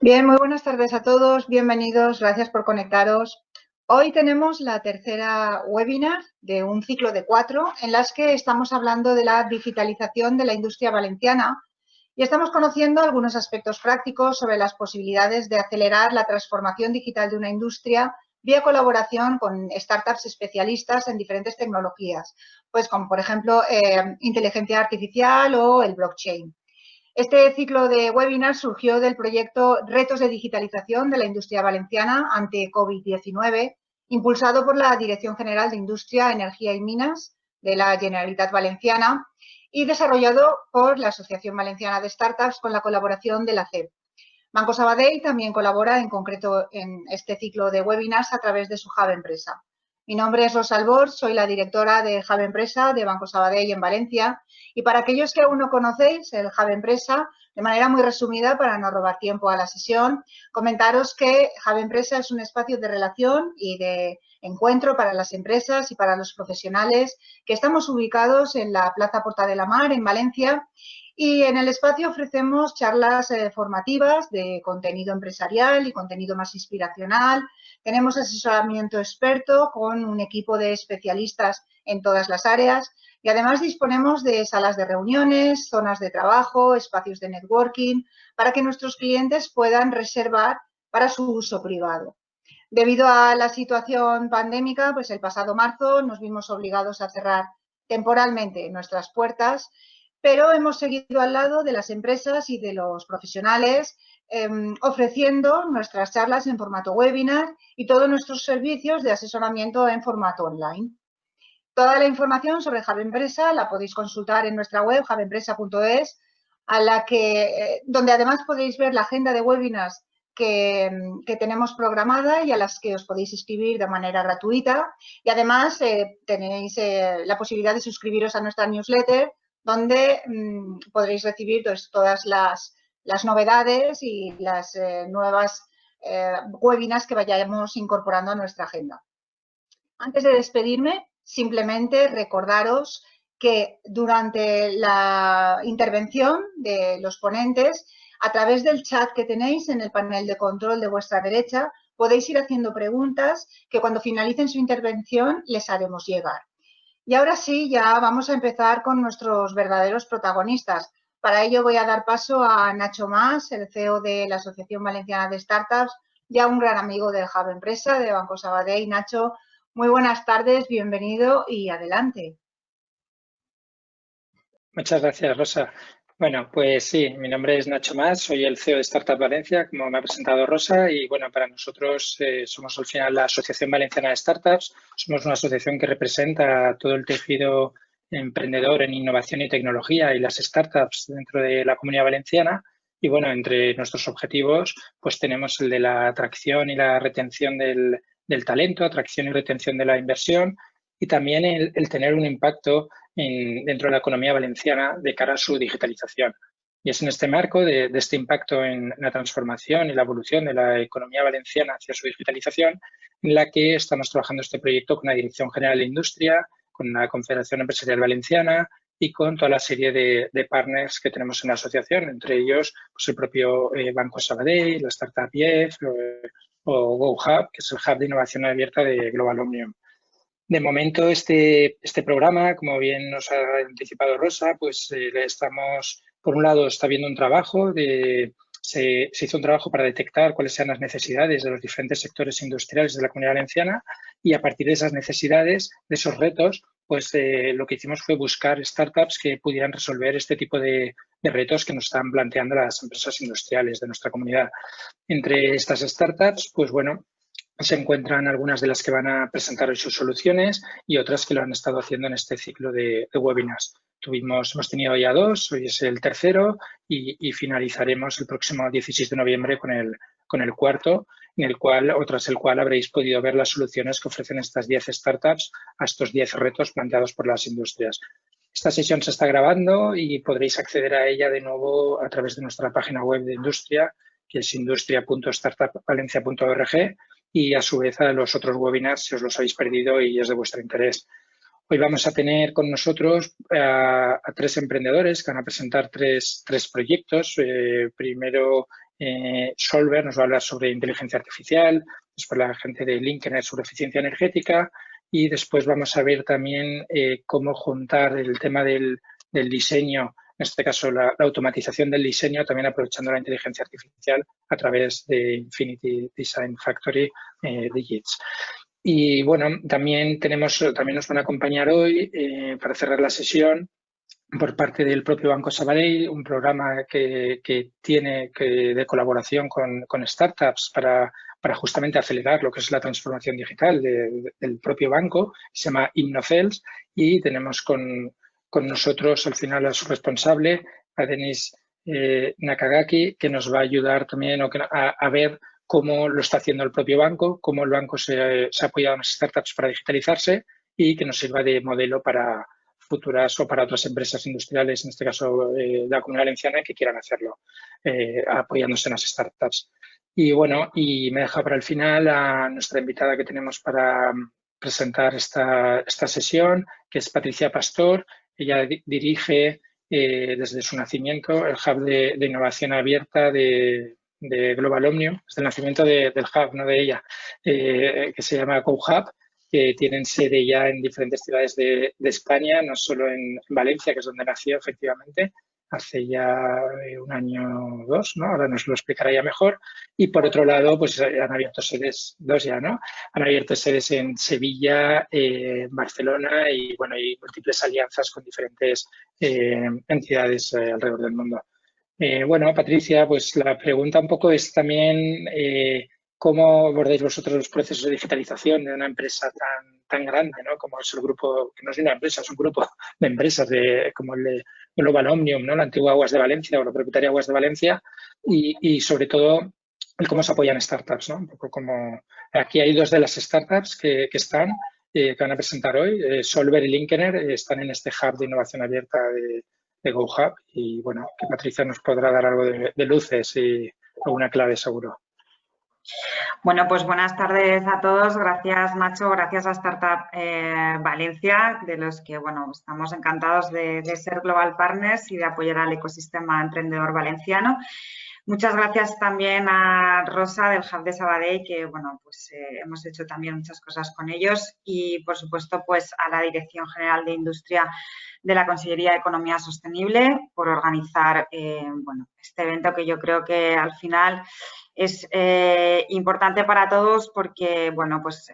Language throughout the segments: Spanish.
Bien, muy buenas tardes a todos, bienvenidos, gracias por conectaros. Hoy tenemos la tercera webinar de un ciclo de 4 en las que estamos hablando de la digitalización de la industria valenciana y estamos conociendo algunos aspectos prácticos sobre las posibilidades de acelerar la transformación digital de una industria vía colaboración con startups especialistas en diferentes tecnologías, pues como por ejemplo inteligencia artificial o el blockchain. Este ciclo de webinars surgió del proyecto Retos de Digitalización de la Industria Valenciana ante COVID-19, impulsado por la Dirección General de Industria, Energía y Minas de la Generalitat Valenciana y desarrollado por la Asociación Valenciana de Startups con la colaboración de la CEP. Banco Sabadell también colabora en concreto en este ciclo de webinars a través de su Hub Empresa. Mi nombre es Rosa Albor, soy la directora de Hub Empresa de Banco Sabadell en Valencia y para aquellos que aún no conocéis el Hub Empresa, de manera muy resumida para no robar tiempo a la sesión, comentaros que Hub Empresa es un espacio de relación y de encuentro para las empresas y para los profesionales que estamos ubicados en la Plaza Porta de la Mar en Valencia. Y en el espacio ofrecemos charlas formativas de contenido empresarial y contenido más inspiracional. Tenemos asesoramiento experto con un equipo de especialistas en todas las áreas y además disponemos de salas de reuniones, zonas de trabajo, espacios de networking para que nuestros clientes puedan reservar para su uso privado. Debido a la situación pandémica, pues el pasado marzo nos vimos obligados a cerrar temporalmente nuestras puertas, pero hemos seguido al lado de las empresas y de los profesionales ofreciendo nuestras charlas en formato webinar y todos nuestros servicios de asesoramiento en formato online. Toda la información sobre Hub Empresa la podéis consultar en nuestra web, hubempresa.es, donde además podéis ver la agenda de webinars que tenemos programada y a las que os podéis inscribir de manera gratuita. Y además tenéis la posibilidad de suscribiros a nuestra newsletter, donde podréis recibir todas las novedades y las nuevas webinars que vayamos incorporando a nuestra agenda. Antes de despedirme, simplemente recordaros que durante la intervención de los ponentes, a través del chat que tenéis en el panel de control de vuestra derecha, podéis ir haciendo preguntas que cuando finalicen su intervención les haremos llegar. Y ahora sí, ya vamos a empezar con nuestros verdaderos protagonistas. Para ello voy a dar paso a Nacho Mas, el CEO de la Asociación Valenciana de Startups, ya un gran amigo del Hub Empresa de Banco Sabadell. Nacho, muy buenas tardes, bienvenido y adelante. Muchas gracias, Rosa. Bueno, pues sí, mi nombre es Nacho Mas, soy el CEO de Startup Valencia, como me ha presentado Rosa, y bueno, para nosotros somos al final la Asociación Valenciana de Startups, somos una asociación que representa todo el tejido emprendedor en innovación y tecnología y las startups dentro de la Comunidad Valenciana. Y bueno, entre nuestros objetivos, pues tenemos el de la atracción y la retención del talento, atracción y retención de la inversión, y también el tener un impacto dentro de la economía valenciana de cara a su digitalización. Y es en este marco de este impacto en la transformación y la evolución de la economía valenciana hacia su digitalización en la que estamos trabajando este proyecto con la Dirección General de Industria, con la Confederación Empresarial Valenciana y con toda la serie de partners que tenemos en la asociación, entre ellos pues el propio Banco Sabadell, la Startup IEF o GoHub, que es el Hub de Innovación Abierta de Global Omnium. De momento, este programa, como bien nos ha anticipado Rosa, pues por un lado, está viendo un trabajo, se hizo un trabajo para detectar cuáles sean las necesidades de los diferentes sectores industriales de la Comunidad Valenciana y a partir de esas necesidades, de esos retos, pues lo que hicimos fue buscar startups que pudieran resolver este tipo de retos que nos están planteando las empresas industriales de nuestra comunidad. Entre estas startups, pues bueno, se encuentran algunas de las que van a presentar hoy sus soluciones y otras que lo han estado haciendo en este ciclo de webinars. Hemos tenido ya 2, hoy es el tercero y finalizaremos el próximo 16 de noviembre con el cuarto, tras el cual habréis podido ver las soluciones que ofrecen estas 10 startups a estos 10 retos planteados por las industrias. Esta sesión se está grabando y podréis acceder a ella de nuevo a través de nuestra página web de industria, que es industria.startupvalencia.org, y a su vez a los otros webinars si os los habéis perdido y es de vuestro interés. Hoy vamos a tener con nosotros a 3 emprendedores que van a presentar tres proyectos. Primero Solver nos va a hablar sobre inteligencia artificial, después la gente de Linkener sobre eficiencia energética y después vamos a ver también cómo juntar el tema del diseño, en este caso la automatización del diseño, también aprovechando la inteligencia artificial a través de Infinity Design Factory de JITS. Y bueno, también nos van a acompañar hoy para cerrar la sesión por parte del propio Banco Sabadell, un programa que tiene de colaboración con startups para justamente acelerar lo que es la transformación digital del propio banco, se llama Innofels, y tenemos con nosotros al final a su responsable, a Denis Nakagaki, que nos va a ayudar también a ver cómo lo está haciendo el propio banco, cómo el banco se ha apoyado en las startups para digitalizarse y que nos sirva de modelo para futuras o para otras empresas industriales, en este caso de la Comunidad Valenciana, que quieran hacerlo apoyándose en las startups. Y bueno, y me deja para el final a nuestra invitada que tenemos para presentar esta sesión, que es Patricia Pastor. Ella dirige desde su nacimiento el Hub de Innovación Abierta de Global Omnium, desde el nacimiento del Hub, no de ella, que se llama GoHub, que tienen sede ya en diferentes ciudades de España, no solo en Valencia, que es donde nació efectivamente, hace ya un año o dos, ¿no? Ahora nos lo explicará ya mejor. Y por otro lado, pues han abierto sedes, dos ya, ¿no? Han abierto sedes en Sevilla, Barcelona y, bueno, y múltiples alianzas con diferentes entidades alrededor del mundo. Bueno, Patricia, pues la pregunta un poco es también cómo abordáis vosotros los procesos de digitalización de una empresa tan grande, ¿no? Como es el grupo, que no es una empresa, es un grupo de empresas como el de Global Omnium, ¿no? La antigua Aguas de Valencia o la propietaria Aguas de Valencia y sobre todo el cómo se apoyan startups, ¿no? Un poco como aquí hay dos de las startups que están, que van a presentar hoy, Solver y Linkener, están en este hub de innovación abierta de GoHub y bueno, que Patricia nos podrá dar algo de luces y alguna clave seguro. Bueno, pues buenas tardes a todos. Gracias, Nacho. Gracias a Startup Valencia, de los que, bueno, estamos encantados de ser Global Partners y de apoyar al ecosistema emprendedor valenciano. Muchas gracias también a Rosa del Hub de Sabadell, que, bueno, pues hemos hecho también muchas cosas con ellos y, por supuesto, pues a la Dirección General de Industria de la Consellería de Economía Sostenible por organizar, bueno, este evento que yo creo que al final es importante para todos porque, bueno, pues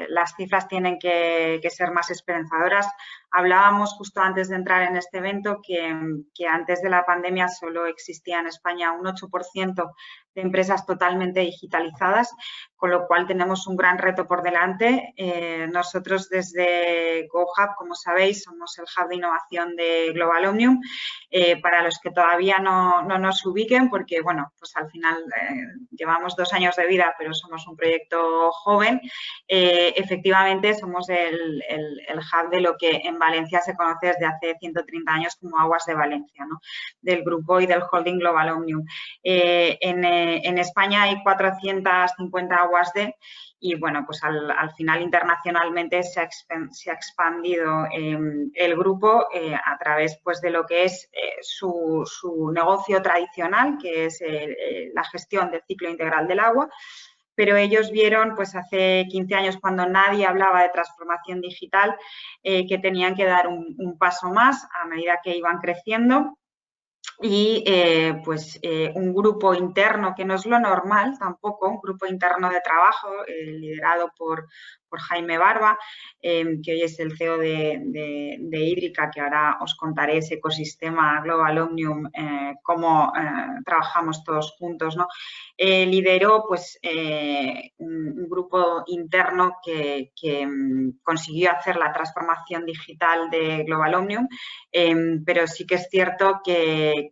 las cifras tienen que ser más esperanzadoras. Hablábamos justo antes de entrar en este evento que antes de la pandemia solo existía en España un 8% de empresas totalmente digitalizadas, con lo cual tenemos un gran reto por delante. Nosotros desde GoHub, como sabéis, somos el hub de innovación de Global Omnium. Para los que todavía no nos ubiquen, porque, bueno, pues al final llevamos 2 años de vida, pero somos un proyecto joven, efectivamente somos el hub de lo que en Valencia se conoce desde hace 130 años como Aguas de Valencia, ¿no? Del grupo y del holding Global Omnium. En España hay 450 aguas y, bueno, pues al final internacionalmente se ha expandido el grupo a través, pues, de lo que es su negocio tradicional, que es la gestión del ciclo integral del agua. Pero ellos vieron, pues hace 15 años, cuando nadie hablaba de transformación digital, que tenían que dar un paso más a medida que iban creciendo. Y pues un grupo interno, que no es lo normal tampoco, un grupo interno de trabajo liderado por Jaime Barba, que hoy es el CEO de Hídrica, que ahora os contaré ese ecosistema Global Omnium, cómo trabajamos todos juntos, ¿no? Lideró, pues, un grupo interno que consiguió hacer la transformación digital de Global Omnium, pero sí que es cierto que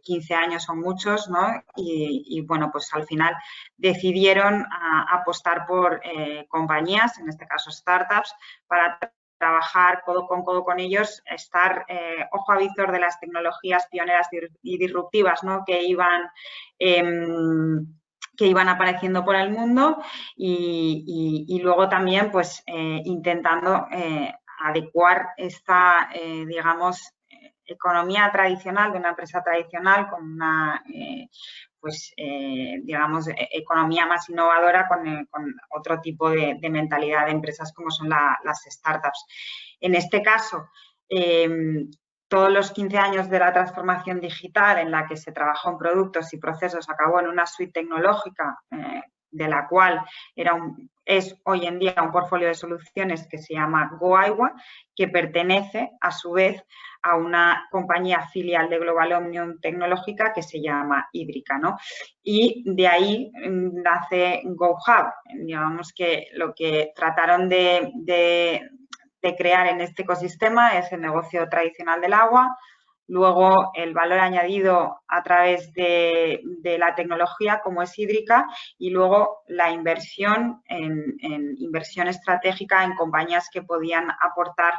15 años son muchos, ¿no? Y bueno, pues al final decidieron apostar por compañías, en este caso startups, para trabajar codo con ellos, estar ojo a visor de las tecnologías pioneras y disruptivas, ¿no? que iban apareciendo por el mundo y luego también, pues, intentando adecuar esta, digamos, economía tradicional, de una empresa tradicional con una, digamos, economía más innovadora con otro tipo de mentalidad de empresas como son las startups. En este caso, todos los 15 años de la transformación digital en la que se trabajó en productos y procesos acabó en una suite tecnológica de la cual es hoy en día un portfolio de soluciones que se llama GoAigua, que pertenece a su vez a una compañía filial de Global Omnium Tecnológica que se llama Hídrica, ¿no? Y de ahí nace GoHub. Digamos que lo que trataron de crear en este ecosistema es el negocio tradicional del agua, luego el valor añadido a través de la tecnología como es Hídrica y luego la inversión en inversión estratégica en compañías que podían aportar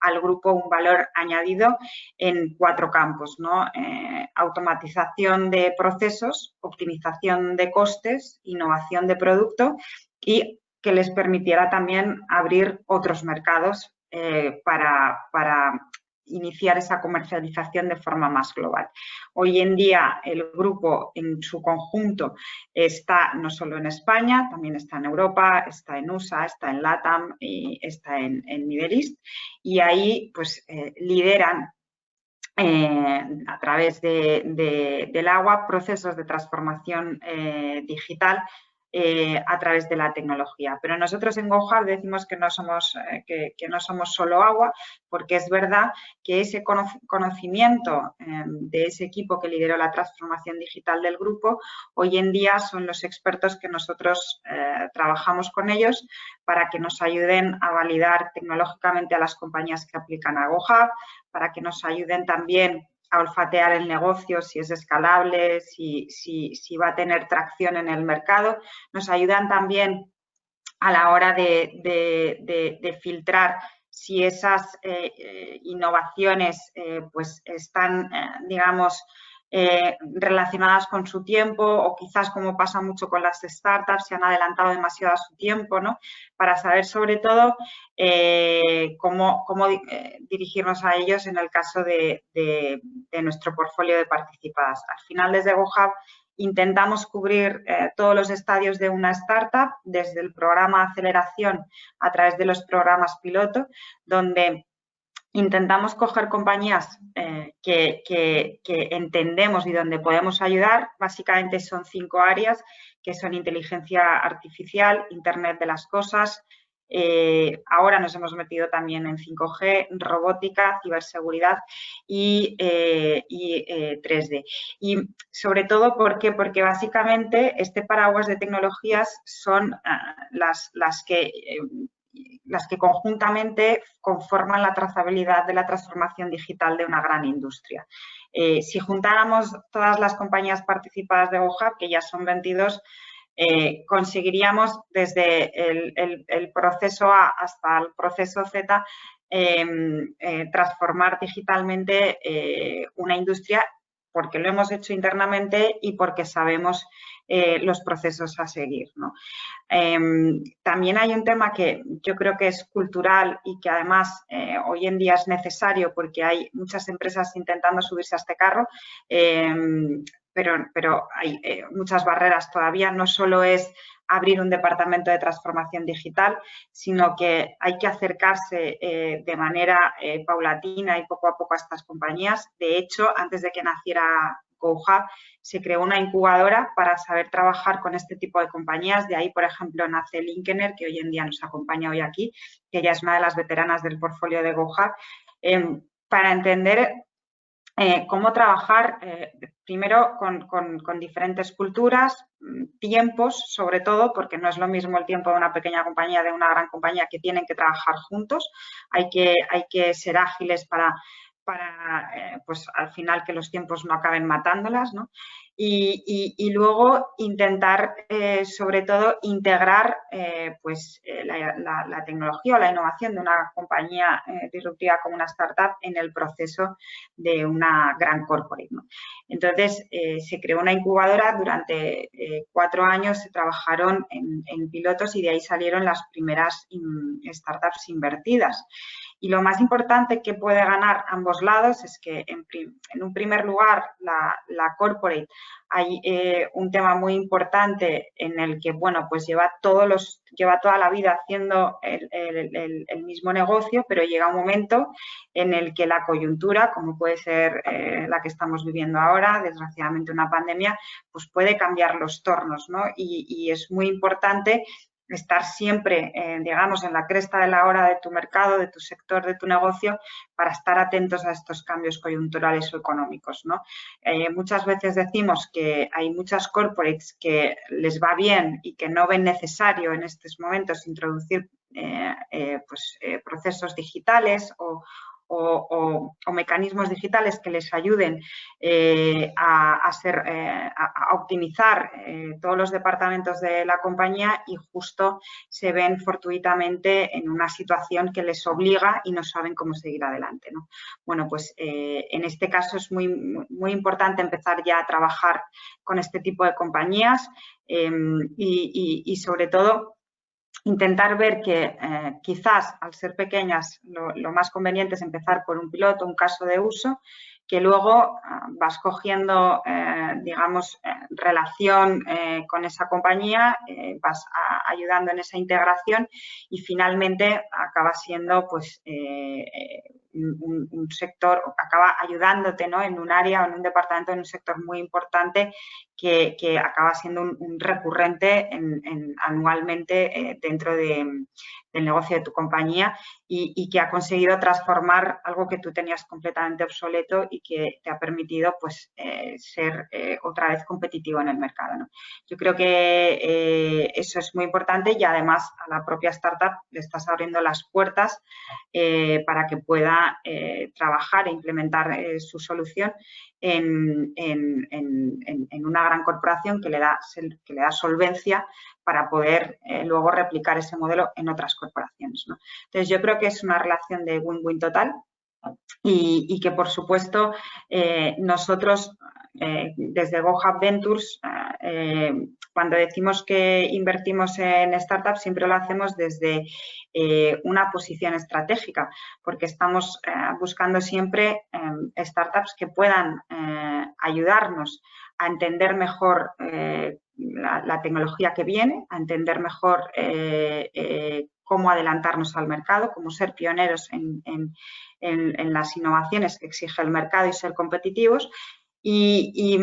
al grupo un valor añadido en 4 campos, ¿no? Automatización de procesos, optimización de costes, innovación de producto y que les permitiera también abrir otros mercados para iniciar esa comercialización de forma más global. Hoy en día el grupo en su conjunto está no solo en España, también está en Europa, está en USA, está en LATAM y está en Middle East y ahí pues lideran a través del agua procesos de transformación digital a través de la tecnología. Pero nosotros en GoHub decimos que no somos solo agua, porque es verdad que ese conocimiento de ese equipo que lideró la transformación digital del grupo, hoy en día son los expertos que nosotros trabajamos con ellos para que nos ayuden a validar tecnológicamente a las compañías que aplican a GoHub, para que nos ayuden también a olfatear el negocio, si es escalable, si va a tener tracción en el mercado. Nos ayudan también a la hora de filtrar si esas innovaciones pues están, digamos, relacionadas con su tiempo o quizás, como pasa mucho con las startups, se han adelantado demasiado a su tiempo, ¿no? Para saber sobre todo cómo dirigirnos a ellos en el caso de nuestro portfolio de participadas. Al final, desde GoHub intentamos cubrir todos los estadios de una startup, desde el programa de aceleración a través de los programas piloto, donde intentamos coger compañías que entendemos y donde podemos ayudar. Básicamente son 5 áreas, que son inteligencia artificial, Internet de las cosas. Ahora nos hemos metido también en 5G, robótica, ciberseguridad y 3D. Y sobre todo, ¿por qué? Porque básicamente este paraguas de tecnologías son las que conjuntamente conforman la trazabilidad de la transformación digital de una gran industria. Si juntáramos todas las compañías participadas de GoHub, que ya son 22, conseguiríamos desde el proceso A hasta el proceso Z transformar digitalmente una industria, porque lo hemos hecho internamente y porque sabemos los procesos a seguir, ¿no? También hay un tema que yo creo que es cultural y que además hoy en día es necesario porque hay muchas empresas intentando subirse a este carro, pero hay muchas barreras todavía. No solo es abrir un departamento de transformación digital, sino que hay que acercarse de manera paulatina y poco a poco a estas compañías. De hecho, antes de que naciera GoHub, se creó una incubadora para saber trabajar con este tipo de compañías. De ahí, por ejemplo, nace Linkener, que hoy en día nos acompaña hoy aquí, que ella es una de las veteranas del portfolio de GoHub, para entender cómo trabajar primero con diferentes culturas, tiempos sobre todo, porque no es lo mismo el tiempo de una pequeña compañía de una gran compañía, que tienen que trabajar juntos. Hay que ser ágiles para pues al final que los tiempos no acaben matándolas, ¿no? Y luego intentar, sobre todo, integrar la tecnología o la innovación de una compañía disruptiva como una startup en el proceso de una gran corporate, ¿no? Entonces, se creó una incubadora. Durante 4 años se trabajaron en pilotos y de ahí salieron las primeras startups invertidas. Y lo más importante que puede ganar ambos lados es que, en un primer lugar, la corporate, hay un tema muy importante en el que, bueno, pues lleva toda la vida haciendo el mismo negocio, pero llega un momento en el que la coyuntura, como puede ser la que estamos viviendo ahora, desgraciadamente una pandemia, pues puede cambiar los tornos, ¿no? Y es muy importante estar siempre, digamos, en la cresta de la ola de tu mercado, de tu sector, de tu negocio, para estar atentos a estos cambios coyunturales o económicos, ¿no? Muchas veces decimos que hay muchas corporates que les va bien y que no ven necesario en estos momentos introducir procesos digitales o mecanismos digitales que les ayuden a optimizar todos los departamentos de la compañía, y justo se ven fortuitamente en una situación que les obliga y no saben cómo seguir adelante, ¿no? Bueno, pues en este caso es muy, muy importante empezar ya a trabajar con este tipo de compañías y sobre todo intentar ver que quizás al ser pequeñas lo más conveniente es empezar por un piloto, un caso de uso, que luego vas cogiendo, digamos, relación con esa compañía, vas ayudando en esa integración y finalmente acaba siendo pues un sector, acaba ayudándote, ¿no?, en un área o en un departamento, en un sector muy importante que acaba siendo un recurrente anualmente dentro del negocio de tu compañía y que ha conseguido transformar algo que tú tenías completamente obsoleto y que te ha permitido pues ser otra vez competitivo en el mercado, ¿no? Yo creo que eso es muy importante y además a la propia startup le estás abriendo las puertas para que pueda trabajar e implementar su solución en una gran corporación que le da solvencia para poder luego replicar ese modelo en otras corporaciones, ¿no? Entonces, yo creo que es una relación de win-win total y que, por supuesto, nosotros desde GoHub Ventures, cuando decimos que invertimos en startups, siempre lo hacemos desde una posición estratégica, porque estamos buscando siempre startups que puedan ayudarnos a entender mejor la tecnología que viene, a entender mejor cómo adelantarnos al mercado, cómo ser pioneros en las innovaciones que exige el mercado y ser competitivos. Y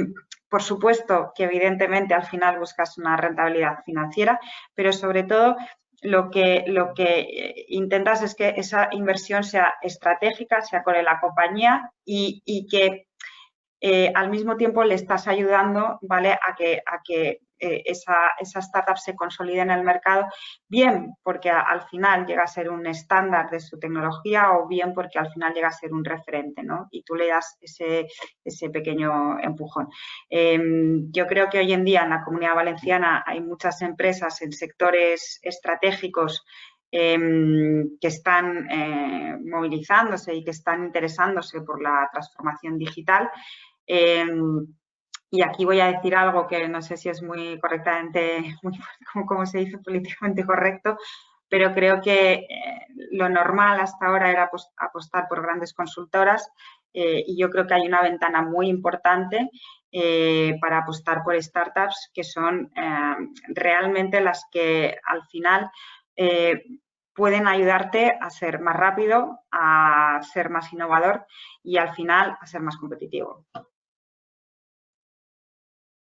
por supuesto que evidentemente al final buscas una rentabilidad financiera, pero sobre todo lo que intentas es que esa inversión sea estratégica, sea con la compañía y que al mismo tiempo le estás ayudando, ¿vale?, a que esa startup se consolide en el mercado, bien porque al final llega a ser un estándar de su tecnología o bien porque al final llega a ser un referente, ¿no? Y tú le das ese pequeño empujón. Yo creo que hoy en día en la Comunidad Valenciana hay muchas empresas en sectores estratégicos que están movilizándose y que están interesándose por la transformación digital. Y aquí voy a decir algo que no sé si es muy correctamente, como se dice, políticamente correcto, pero creo que lo normal hasta ahora era apostar por grandes consultoras y yo creo que hay una ventana muy importante para apostar por startups que son realmente las que al final pueden ayudarte a ser más rápido, a ser más innovador y al final a ser más competitivo.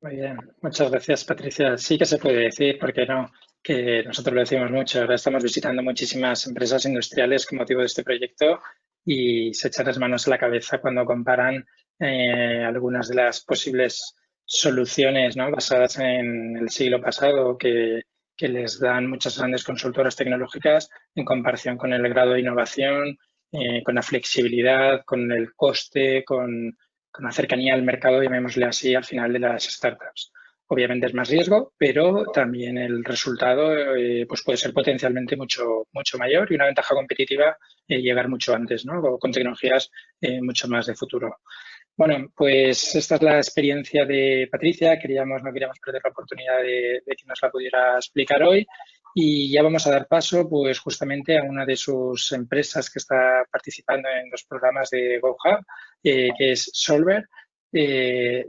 Muy bien, muchas gracias, Patricia. Sí que se puede decir, ¿por qué no?, que nosotros lo decimos mucho. Ahora estamos visitando muchísimas empresas industriales con motivo de este proyecto y se echan las manos a la cabeza cuando comparan algunas de las posibles soluciones, ¿no?, basadas en el siglo pasado que les dan muchas grandes consultoras tecnológicas en comparación con el grado de innovación, con la flexibilidad, con el coste, con la cercanía al mercado, llamémosle así, al final de las startups. Obviamente es más riesgo, pero también el resultado pues puede ser potencialmente mucho mayor y una ventaja competitiva llegar mucho antes, ¿no?, o con tecnologías mucho más de futuro. Bueno, pues esta es la experiencia de Patricia. No queríamos perder la oportunidad de que nos la pudiera explicar hoy. Y ya vamos a dar paso, pues, justamente a una de sus empresas que está participando en los programas de GoHub, que es Solver,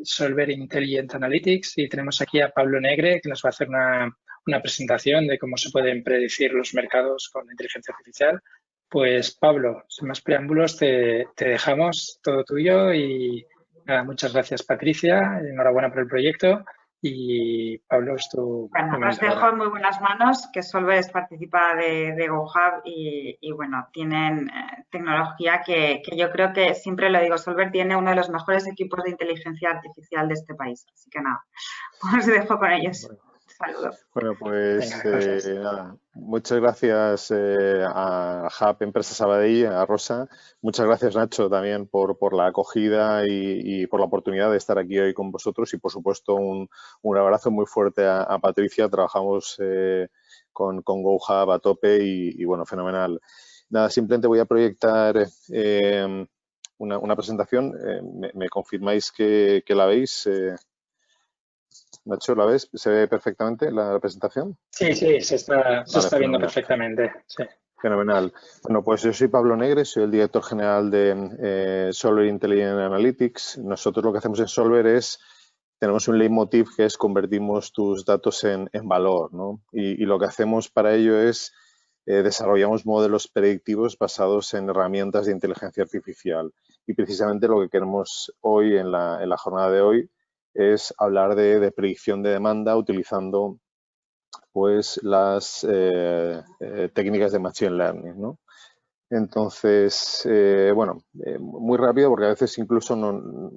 Solver Intelligent Analytics. Y tenemos aquí a Pablo Negre, que nos va a hacer una presentación de cómo se pueden predecir los mercados con inteligencia artificial. Pues, Pablo, sin más preámbulos, te dejamos, todo tuyo. Y nada, muchas gracias, Patricia. Enhorabuena por el proyecto. Y Pablo, es tu Bueno, os momento dejo ahora. en muy buenas manos, que Solver es participa de GoHub y bueno, tienen tecnología que yo creo que, siempre lo digo, Solver tiene uno de los mejores equipos de inteligencia artificial de este país. Así que nada, os dejo con ellos. Saludos. Bueno, pues Venga, gracias. nada, muchas gracias a Hub Empresa Sabadell, a Rosa. Muchas gracias, Nacho, también por la acogida y por la oportunidad de estar aquí hoy con vosotros. Y, por supuesto, un abrazo muy fuerte a Patricia. Trabajamos con GoHub a tope y, bueno, fenomenal. Nada, simplemente voy a proyectar una presentación. ¿Me confirmáis que la veis? Nacho, ¿la ves? ¿Se ve perfectamente la presentación? Sí, se está viendo Fenomenal. perfectamente. Sí. Fenomenal. Bueno, pues yo soy Pablo Negre, soy el director general de Solver Intelligent Analytics. Nosotros lo que hacemos en Solver tenemos un leitmotiv que es convertimos tus datos en valor, ¿no? Y lo que hacemos para ello es desarrollamos modelos predictivos basados en herramientas de inteligencia artificial. Y precisamente lo que queremos hoy, en la jornada de hoy, es hablar de predicción de demanda utilizando pues las técnicas de Machine Learning, ¿no? Entonces, bueno, muy rápido, porque a veces incluso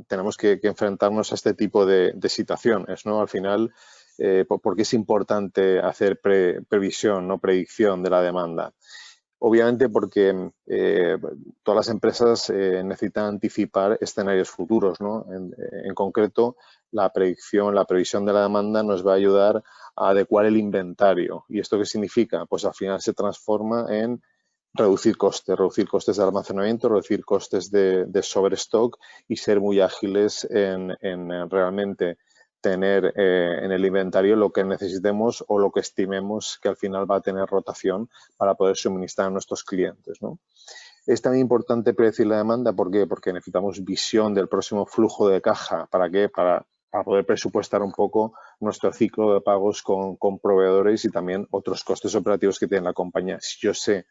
tenemos que enfrentarnos a este tipo de situaciones, ¿no? Al final, porque es importante hacer previsión, no predicción de la demanda. Obviamente porque todas las empresas necesitan anticipar escenarios futuros, ¿no? En concreto, la previsión de la demanda nos va a ayudar a adecuar el inventario. ¿Y esto qué significa? Pues al final se transforma en reducir costes de almacenamiento, reducir costes de sobrestock y ser muy ágiles en realmente tener en el inventario lo que necesitemos o lo que estimemos que al final va a tener rotación para poder suministrar a nuestros clientes, ¿no? Es también importante predecir la demanda. ¿Por qué? Porque necesitamos visión del próximo flujo de caja. ¿Para qué? Para poder presupuestar un poco nuestro ciclo de pagos con proveedores y también otros costes operativos que tiene la compañía. Si yo sé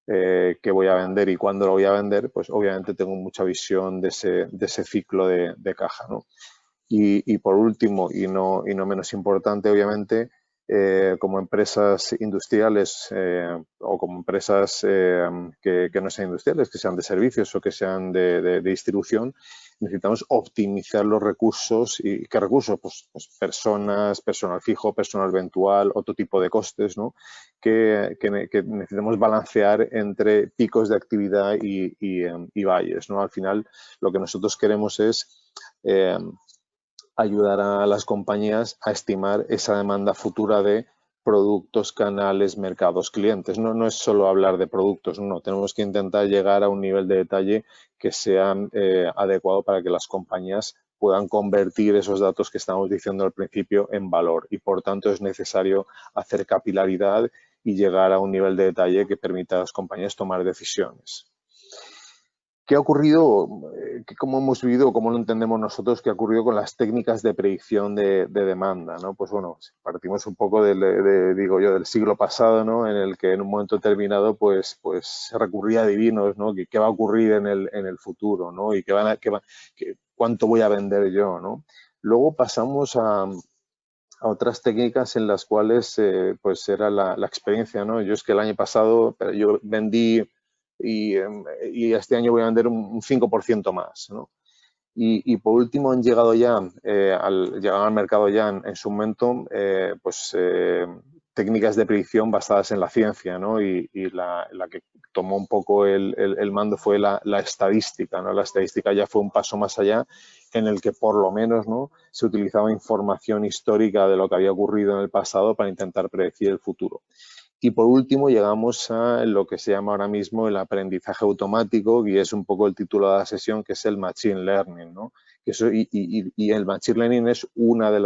qué voy a vender y cuándo lo voy a vender, pues obviamente tengo mucha visión de ese ciclo de caja, ¿no? Y por último, y no menos importante, obviamente, como empresas industriales o como empresas que no sean industriales, que sean de servicios o que sean de distribución, necesitamos optimizar los recursos. ¿Y qué recursos? Pues personas, personal fijo, personal eventual, otro tipo de costes, ¿no? Que necesitamos balancear entre picos de actividad y valles, ¿no? Al final, lo que nosotros queremos es ayudar a las compañías a estimar esa demanda futura de productos, canales, mercados, clientes. No es solo hablar de productos, no. Tenemos que intentar llegar a un nivel de detalle que sea adecuado para que las compañías puedan convertir esos datos que estamos diciendo al principio en valor. Y, por tanto, es necesario hacer capilaridad y llegar a un nivel de detalle que permita a las compañías tomar decisiones. ¿Qué ha ocurrido? ¿Cómo hemos vivido, cómo lo entendemos nosotros, qué ha ocurrido con las técnicas de predicción de demanda, ¿no? Pues bueno, partimos un poco del siglo pasado, ¿no? En el que en un momento determinado pues se recurría a adivinos, ¿no? ¿Qué va a ocurrir en el futuro, ¿no? Y cuánto voy a vender yo, ¿no? Luego pasamos a otras técnicas en las cuales pues era la experiencia, ¿no? Yo es que el año pasado yo vendí y este año voy a vender un 5% más, ¿no? Y por último han llegado ya, llegar al mercado ya en su momento, técnicas de predicción basadas en la ciencia, ¿no? Y la que tomó un poco el mando fue la estadística, ¿no? La estadística ya fue un paso más allá, en el que por lo menos, ¿no?, se utilizaba información histórica de lo que había ocurrido en el pasado para intentar predecir el futuro. Y por último llegamos a lo que se llama ahora mismo el aprendizaje automático, y es un poco el título de la sesión, que es el Machine Learning, ¿no? Y el Machine Learning es una de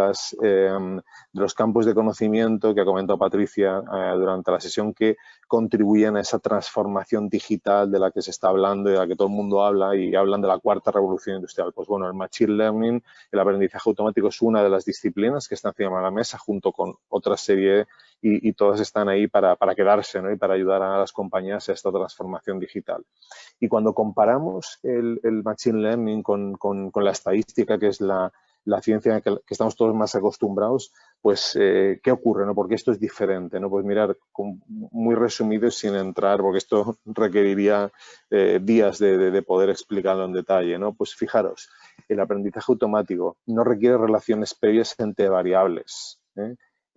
los campos de conocimiento que ha comentado Patricia durante la sesión, que contribuyen a esa transformación digital de la que se está hablando y de la que todo el mundo habla, y hablan de la cuarta revolución industrial. Pues bueno, el Machine Learning, el aprendizaje automático, es una de las disciplinas que está encima de la mesa junto con otra serie, y todas están ahí para quedarse, ¿no? Y para ayudar a las compañías a esta transformación digital. Y cuando comparamos el Machine Learning con la estadística, que es la ciencia que estamos todos más acostumbrados, pues ¿qué ocurre, no? Porque esto es diferente, ¿no? Pues mirar, muy resumido, sin entrar, porque esto requeriría días de poder explicarlo en detalle, ¿no? Pues fijaros, el aprendizaje automático no requiere relaciones previas entre variables,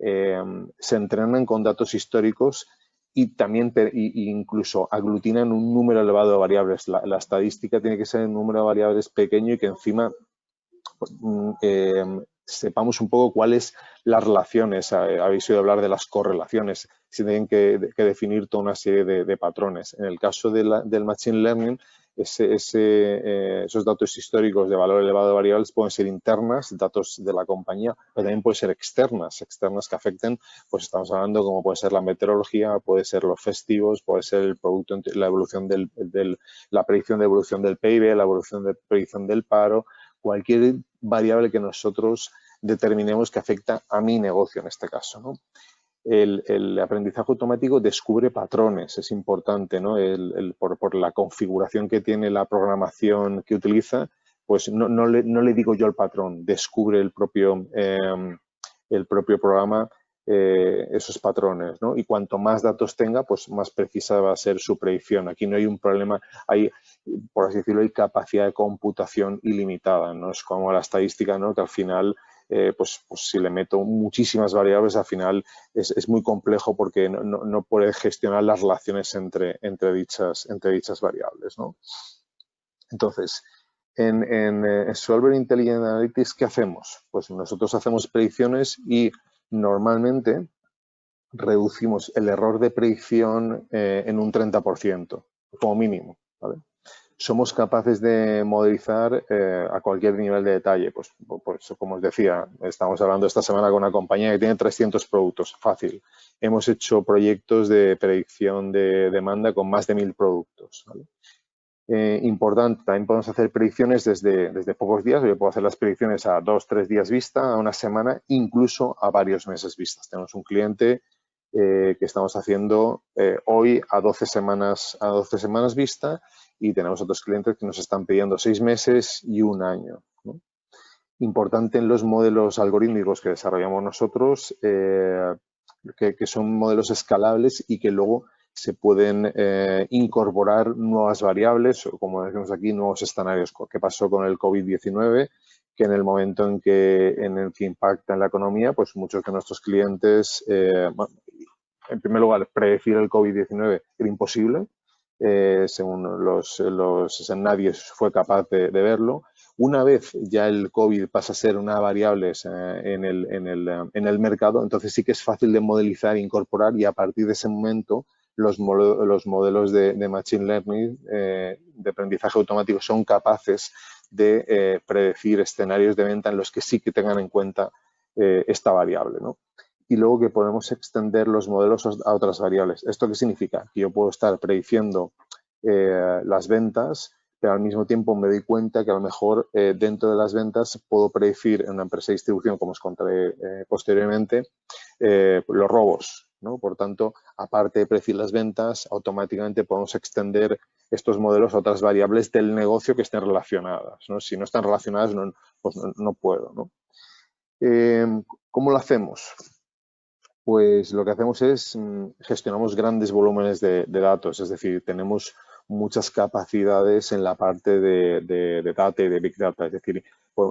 se entrenan con datos históricos y también incluso aglutinan un número elevado de variables. La estadística tiene que ser un número de variables pequeño y que encima sepamos un poco cuáles las relaciones. Habéis oído hablar de las correlaciones. Se tienen que definir toda una serie de patrones. En el caso del Machine Learning, esos datos históricos de valor elevado de variables pueden ser internas, datos de la compañía, pero también pueden ser externas que afecten, pues estamos hablando como puede ser la meteorología, puede ser los festivos, puede ser el producto, la evolución la predicción de evolución del PIB, la evolución de predicción del paro, cualquier variable que nosotros determinemos que afecta a mi negocio en este caso, ¿no? El aprendizaje automático descubre patrones, es importante, ¿no? Por la configuración que tiene la programación que utiliza, pues no le digo yo el patrón, descubre el propio programa esos patrones, ¿no? Y cuanto más datos tenga, pues más precisa va a ser su predicción. Aquí no hay un problema, por así decirlo, hay capacidad de computación ilimitada, no es como la estadística, ¿no? Que al final pues si le meto muchísimas variables, al final es muy complejo porque no puede gestionar las relaciones entre dichas variables, ¿no? Entonces, en Solver Intelligent Analytics, ¿qué hacemos? Pues nosotros hacemos predicciones y normalmente reducimos el error de predicción en un 30%, como mínimo, ¿vale? Somos capaces de modelizar a cualquier nivel de detalle. Pues como os decía, estamos hablando esta semana con una compañía que tiene 300 productos. Fácil. Hemos hecho proyectos de predicción de demanda con más de 1000 productos, ¿vale? Importante, también podemos hacer predicciones desde pocos días. Yo puedo hacer las predicciones a 2-3 días vista, a una semana, incluso a varios meses vistas. Tenemos un cliente que estamos haciendo hoy a 12 semanas vista, y tenemos otros clientes que nos están pidiendo 6 meses y un año, ¿no? Importante en los modelos algorítmicos que desarrollamos nosotros, que son modelos escalables y que luego se pueden incorporar nuevas variables, o como decimos aquí, nuevos escenarios. ¿Qué pasó con el COVID-19? Que en el momento en el que impacta en la economía, pues muchos de nuestros clientes, en primer lugar, predecir el COVID-19 era imposible. Según nadie fue capaz de verlo. Una vez ya el COVID pasa a ser una variable en el mercado, entonces sí que es fácil de modelizar e incorporar, y a partir de ese momento los modelos de Machine Learning, de aprendizaje automático, son capaces de predecir escenarios de venta en los que sí que tengan en cuenta esta variable, ¿no? Y luego que podemos extender los modelos a otras variables. ¿Esto qué significa? Que yo puedo estar prediciendo las ventas, pero al mismo tiempo me doy cuenta que a lo mejor dentro de las ventas puedo predecir en una empresa de distribución, como os contaré posteriormente, los robos, ¿no? Por tanto, aparte de predecir las ventas, automáticamente podemos extender estos modelos a otras variables del negocio que estén relacionadas, ¿no? Si no están relacionadas, pues no puedo, ¿no? ¿Cómo lo hacemos? Pues lo que hacemos es gestionamos grandes volúmenes de datos, es decir, tenemos muchas capacidades en la parte de data y de Big Data, es decir,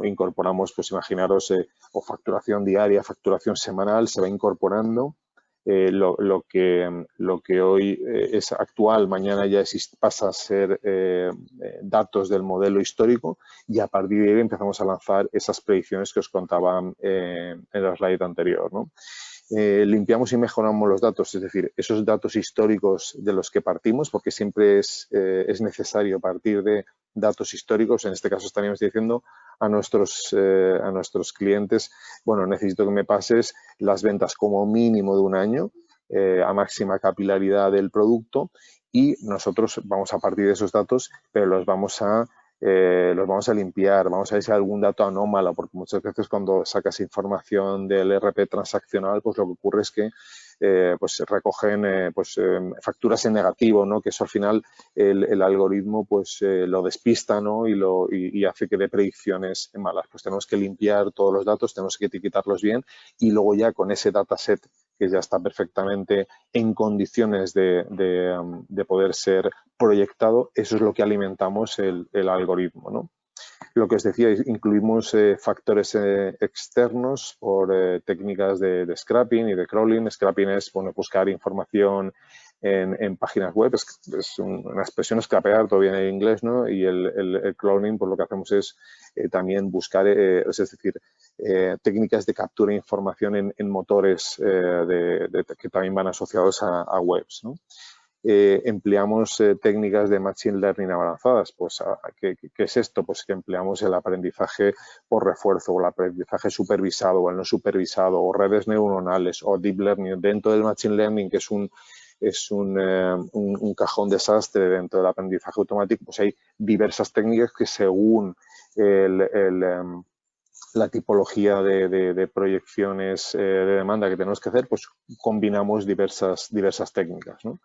incorporamos, pues imaginaros, o facturación diaria, facturación semanal, se va incorporando. Lo que hoy es actual, mañana ya pasa a ser datos del modelo histórico, y a partir de ahí empezamos a lanzar esas predicciones que os contaba en la slide anterior, ¿no? Limpiamos y mejoramos los datos, es decir, esos datos históricos de los que partimos, porque siempre es necesario partir de datos históricos. En este caso estaríamos diciendo a nuestros clientes, bueno, necesito que me pases las ventas como mínimo de un año a máxima capilaridad del producto, y nosotros vamos a partir de esos datos, pero los vamos a limpiar, vamos a ver si hay algún dato anómalo, porque muchas veces cuando sacas información del ERP transaccional, pues lo que ocurre es que pues recogen facturas en negativo, ¿no? Que eso al final el algoritmo pues lo despista, ¿no? Y hace que dé predicciones malas. Pues tenemos que limpiar todos los datos, tenemos que etiquetarlos bien, y luego ya con ese dataset que ya está perfectamente en condiciones de poder ser proyectado, eso es lo que alimentamos el algoritmo, ¿no? Lo que os decía, incluimos factores externos por técnicas de scrapping y de crawling. Scrapping es buscar información en páginas web, es una expresión scrapear, todavía en inglés, ¿no? Y el crawling, pues lo que hacemos es también buscar, es decir, técnicas de captura de información en motores que también van asociados a webs, ¿no? Empleamos técnicas de Machine Learning avanzadas. Pues, ¿qué es esto? Pues que empleamos el aprendizaje por refuerzo, o el aprendizaje supervisado o el no supervisado, o redes neuronales, o Deep Learning. Dentro del Machine Learning, que es un cajón desastre dentro del aprendizaje automático, pues hay diversas técnicas que, según la tipología de proyecciones de demanda que tenemos que hacer, pues combinamos diversas técnicas, ¿no?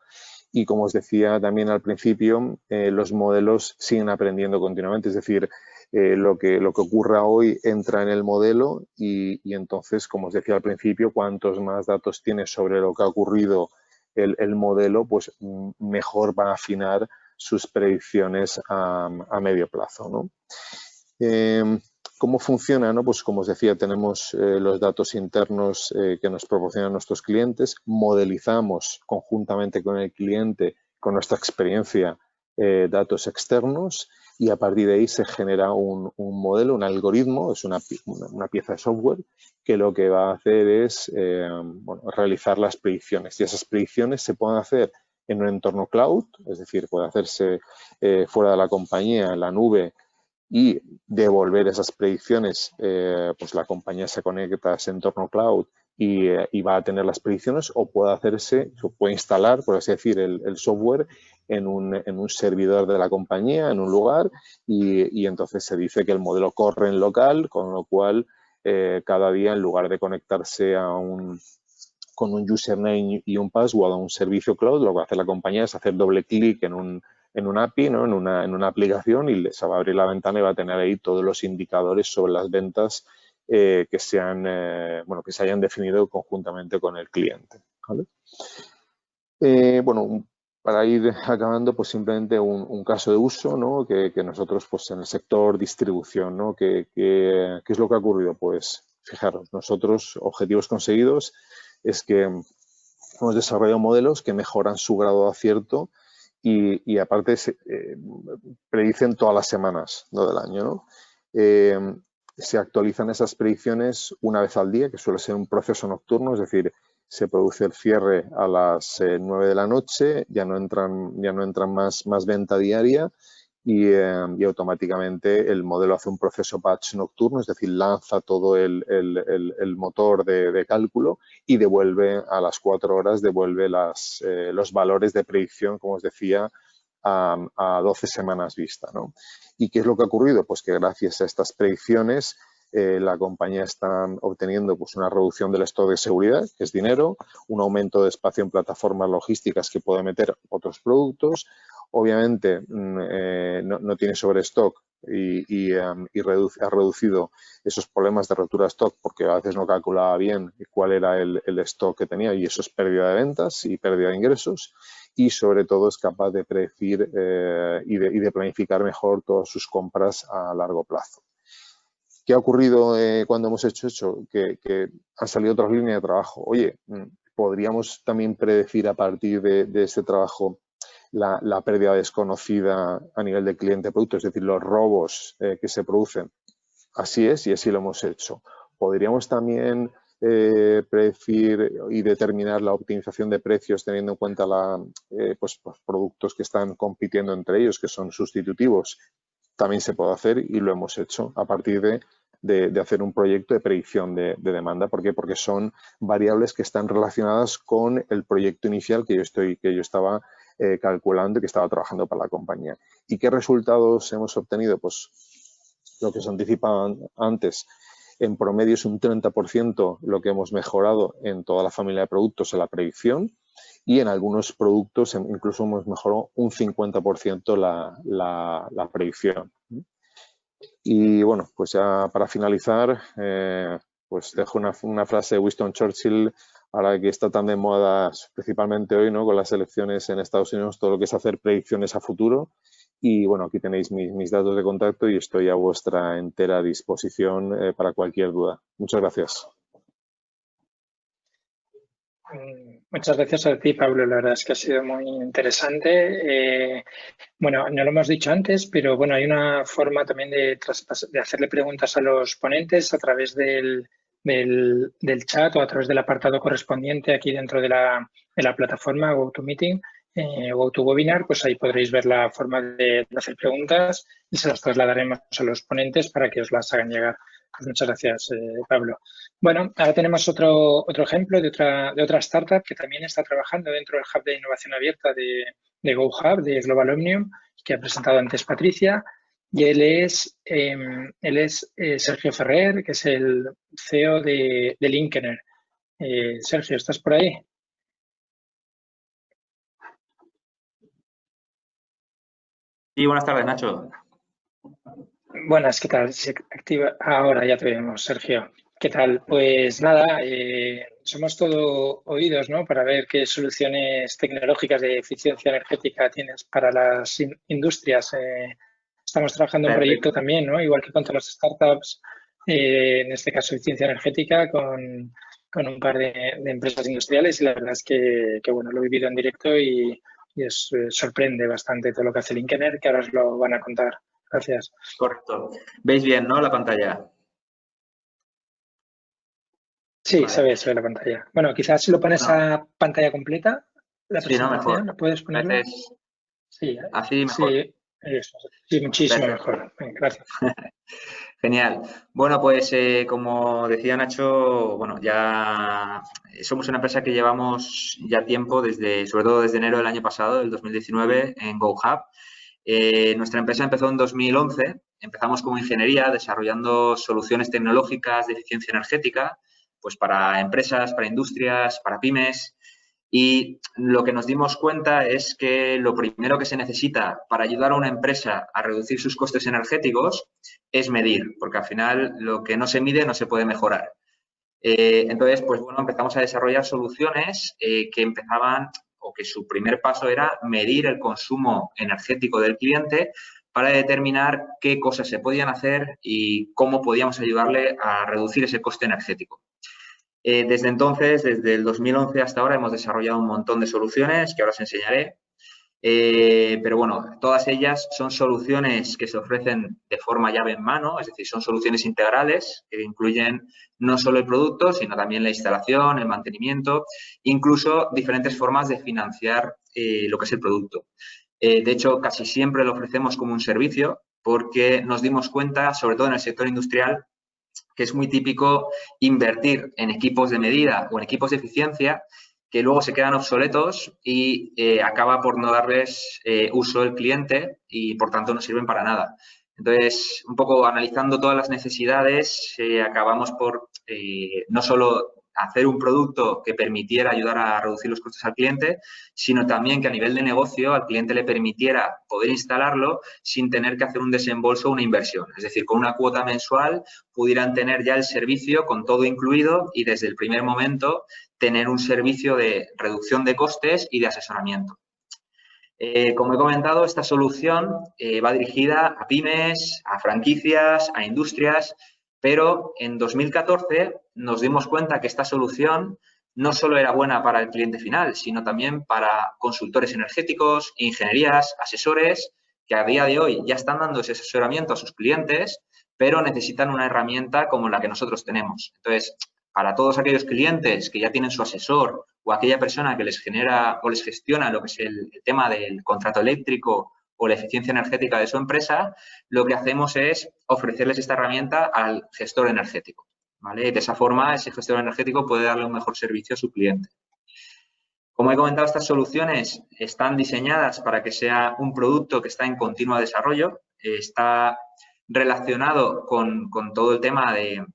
Y como os decía también al principio, los modelos siguen aprendiendo continuamente, es decir, lo que ocurra hoy entra en el modelo y entonces, como os decía al principio, cuantos más datos tiene sobre lo que ha ocurrido el modelo, pues mejor va a afinar sus predicciones a medio plazo, ¿no? ¿Cómo funciona? ¿No? Pues como os decía, tenemos los datos internos que nos proporcionan nuestros clientes, modelizamos conjuntamente con el cliente, con nuestra experiencia, datos externos, y a partir de ahí se genera un modelo, un algoritmo, es una pieza de software que lo que va a hacer es realizar las predicciones, y esas predicciones se pueden hacer en un entorno cloud, es decir, puede hacerse fuera de la compañía, en la nube, y devolver esas predicciones, pues la compañía se conecta a ese entorno cloud y va a tener las predicciones, o puede instalar, por así decir, el software en un servidor de la compañía, en un lugar, y entonces se dice que el modelo corre en local, con lo cual cada día, en lugar de conectarse con un username y un password a un servicio cloud, lo que hace la compañía es hacer doble clic en un API, ¿no? en una aplicación, y se va a abrir la ventana y va a tener ahí todos los indicadores sobre las ventas que se hayan definido conjuntamente con el cliente, ¿vale? Para ir acabando, pues simplemente un caso de uso, ¿no? que nosotros, pues en el sector distribución, ¿no? ¿Qué es lo que ha ocurrido? Pues fijaros, nosotros, objetivos conseguidos, es que hemos desarrollado modelos que mejoran su grado de acierto y aparte predicen todas las semanas, ¿no? del año, ¿no? Se actualizan esas predicciones una vez al día, que suele ser un proceso nocturno, es decir, se produce el cierre a las 9 de la noche, ya no entran más venta diaria, y automáticamente el modelo hace un proceso batch nocturno, es decir, lanza todo el motor de cálculo y devuelve a las 4 horas, devuelve los valores de predicción, como os decía, a 12 semanas vista, ¿no? ¿Y qué es lo que ha ocurrido? Pues que gracias a estas predicciones la compañía está obteniendo pues una reducción del stock de seguridad, que es dinero, un aumento de espacio en plataformas logísticas que puede meter otros productos. Obviamente no tiene sobrestock y ha reducido esos problemas de rotura de stock, porque a veces no calculaba bien cuál era el stock que tenía, y eso es pérdida de ventas y pérdida de ingresos. Y sobre todo es capaz de predecir y de planificar mejor todas sus compras a largo plazo. ¿Qué ha ocurrido cuando hemos hecho eso? Que han salido otras líneas de trabajo. Oye, podríamos también predecir a partir de este trabajo la pérdida desconocida a nivel de cliente de producto, es decir, los robos que se producen. Así es, y así lo hemos hecho. Podríamos también predecir y determinar la optimización de precios teniendo en cuenta pues productos que están compitiendo entre ellos, que son sustitutivos. también se puede hacer y lo hemos hecho a partir de hacer un proyecto de predicción de demanda. ¿Por qué? Porque son variables que están relacionadas con el proyecto inicial que yo estaba calculando y que estaba trabajando para la compañía. ¿Y qué resultados hemos obtenido? Pues lo que os anticipaba antes, en promedio es un 30% lo que hemos mejorado en toda la familia de productos en la predicción, y en algunos productos incluso hemos mejorado un 50% la predicción. Y bueno, pues ya para finalizar, pues dejo una frase de Winston Churchill, ahora que está tan de moda, principalmente hoy, ¿no?, con las elecciones en Estados Unidos, todo lo que es hacer predicciones a futuro. Y bueno, aquí tenéis mis datos de contacto y estoy a vuestra entera disposición para cualquier duda. Muchas gracias. Muchas gracias a ti, Pablo. La verdad es que ha sido muy interesante. Bueno, no lo hemos dicho antes, pero bueno, hay una forma también de hacerle preguntas a los ponentes a través del chat o a través del apartado correspondiente aquí dentro de la plataforma GoToMeeting o GoToWebinar. Pues ahí podréis ver la forma de hacer preguntas y se las trasladaremos a los ponentes para que os las hagan llegar. Pues muchas gracias, Pablo. Bueno, ahora tenemos otro ejemplo de otra startup que también está trabajando dentro del Hub de Innovación Abierta de GoHub, de Global Omnium, que ha presentado antes Patricia, y él es Sergio Ferrer, que es el CEO de Linkener. Sergio, ¿estás por ahí? Sí, buenas tardes, Nacho. Buenas, ¿qué tal? Se activa. Ahora ya te vemos, Sergio. ¿Qué tal? Pues nada, somos todo oídos, ¿no?, para ver qué soluciones tecnológicas de eficiencia energética tienes para las industrias. Estamos trabajando en un proyecto también, ¿no?, igual que con todas las startups, en este caso eficiencia energética, con un par de empresas industriales, y la verdad es que bueno, lo he vivido en directo y sorprende bastante todo lo que hace Linkener, que ahora os lo van a contar. Gracias. Correcto. ¿Veis bien, no, la pantalla? Sí, Vale. se ve la pantalla. Bueno, quizás si lo pones a pantalla completa, la presentación, sí, no, mejor. ¿puedes ponerlo? Sí, así mejor. Sí, muchísimo Perfecto. mejor. Gracias. Genial. Bueno, pues como decía Nacho, bueno, ya somos una empresa que llevamos ya tiempo, sobre todo desde enero del año pasado, del 2019, en GoHub. Nuestra empresa empezó en 2011. Empezamos como ingeniería desarrollando soluciones tecnológicas de eficiencia energética, pues para empresas, para industrias, para pymes. Y lo que nos dimos cuenta es que lo primero que se necesita para ayudar a una empresa a reducir sus costes energéticos es medir, porque al final lo que no se mide no se puede mejorar. Entonces, pues bueno, empezamos a desarrollar soluciones que empezaban, o que su primer paso era medir el consumo energético del cliente para determinar qué cosas se podían hacer y cómo podíamos ayudarle a reducir ese coste energético. Desde entonces, desde el 2011 hasta ahora, hemos desarrollado un montón de soluciones que ahora os enseñaré. Pero bueno, todas ellas son soluciones que se ofrecen de forma llave en mano, es decir, son soluciones integrales que incluyen no solo el producto, sino también la instalación, el mantenimiento, incluso diferentes formas de financiar lo que es el producto. De hecho, casi siempre lo ofrecemos como un servicio porque nos dimos cuenta, sobre todo en el sector industrial, que es muy típico invertir en equipos de medida o en equipos de eficiencia que luego se quedan obsoletos y acaba por no darles uso el cliente y, por tanto, no sirven para nada. Entonces, un poco analizando todas las necesidades, acabamos por no solo hacer un producto que permitiera ayudar a reducir los costes al cliente, sino también que a nivel de negocio al cliente le permitiera poder instalarlo sin tener que hacer un desembolso o una inversión. Es decir, con una cuota mensual pudieran tener ya el servicio con todo incluido y desde el primer momento tener un servicio de reducción de costes y de asesoramiento. Como he comentado, esta solución va dirigida a pymes, a franquicias, a industrias, pero en 2014 nos dimos cuenta que esta solución no solo era buena para el cliente final, sino también para consultores energéticos, ingenierías, asesores, que a día de hoy ya están dando ese asesoramiento a sus clientes, pero necesitan una herramienta como la que nosotros tenemos. Entonces, para todos aquellos clientes que ya tienen su asesor o aquella persona que les genera o les gestiona lo que es el tema del contrato eléctrico o la eficiencia energética de su empresa, lo que hacemos es ofrecerles esta herramienta al gestor energético, ¿vale? De esa forma, ese gestor energético puede darle un mejor servicio a su cliente. Como he comentado, estas soluciones están diseñadas para que sea un producto que está en continuo desarrollo, está relacionado con todo el tema de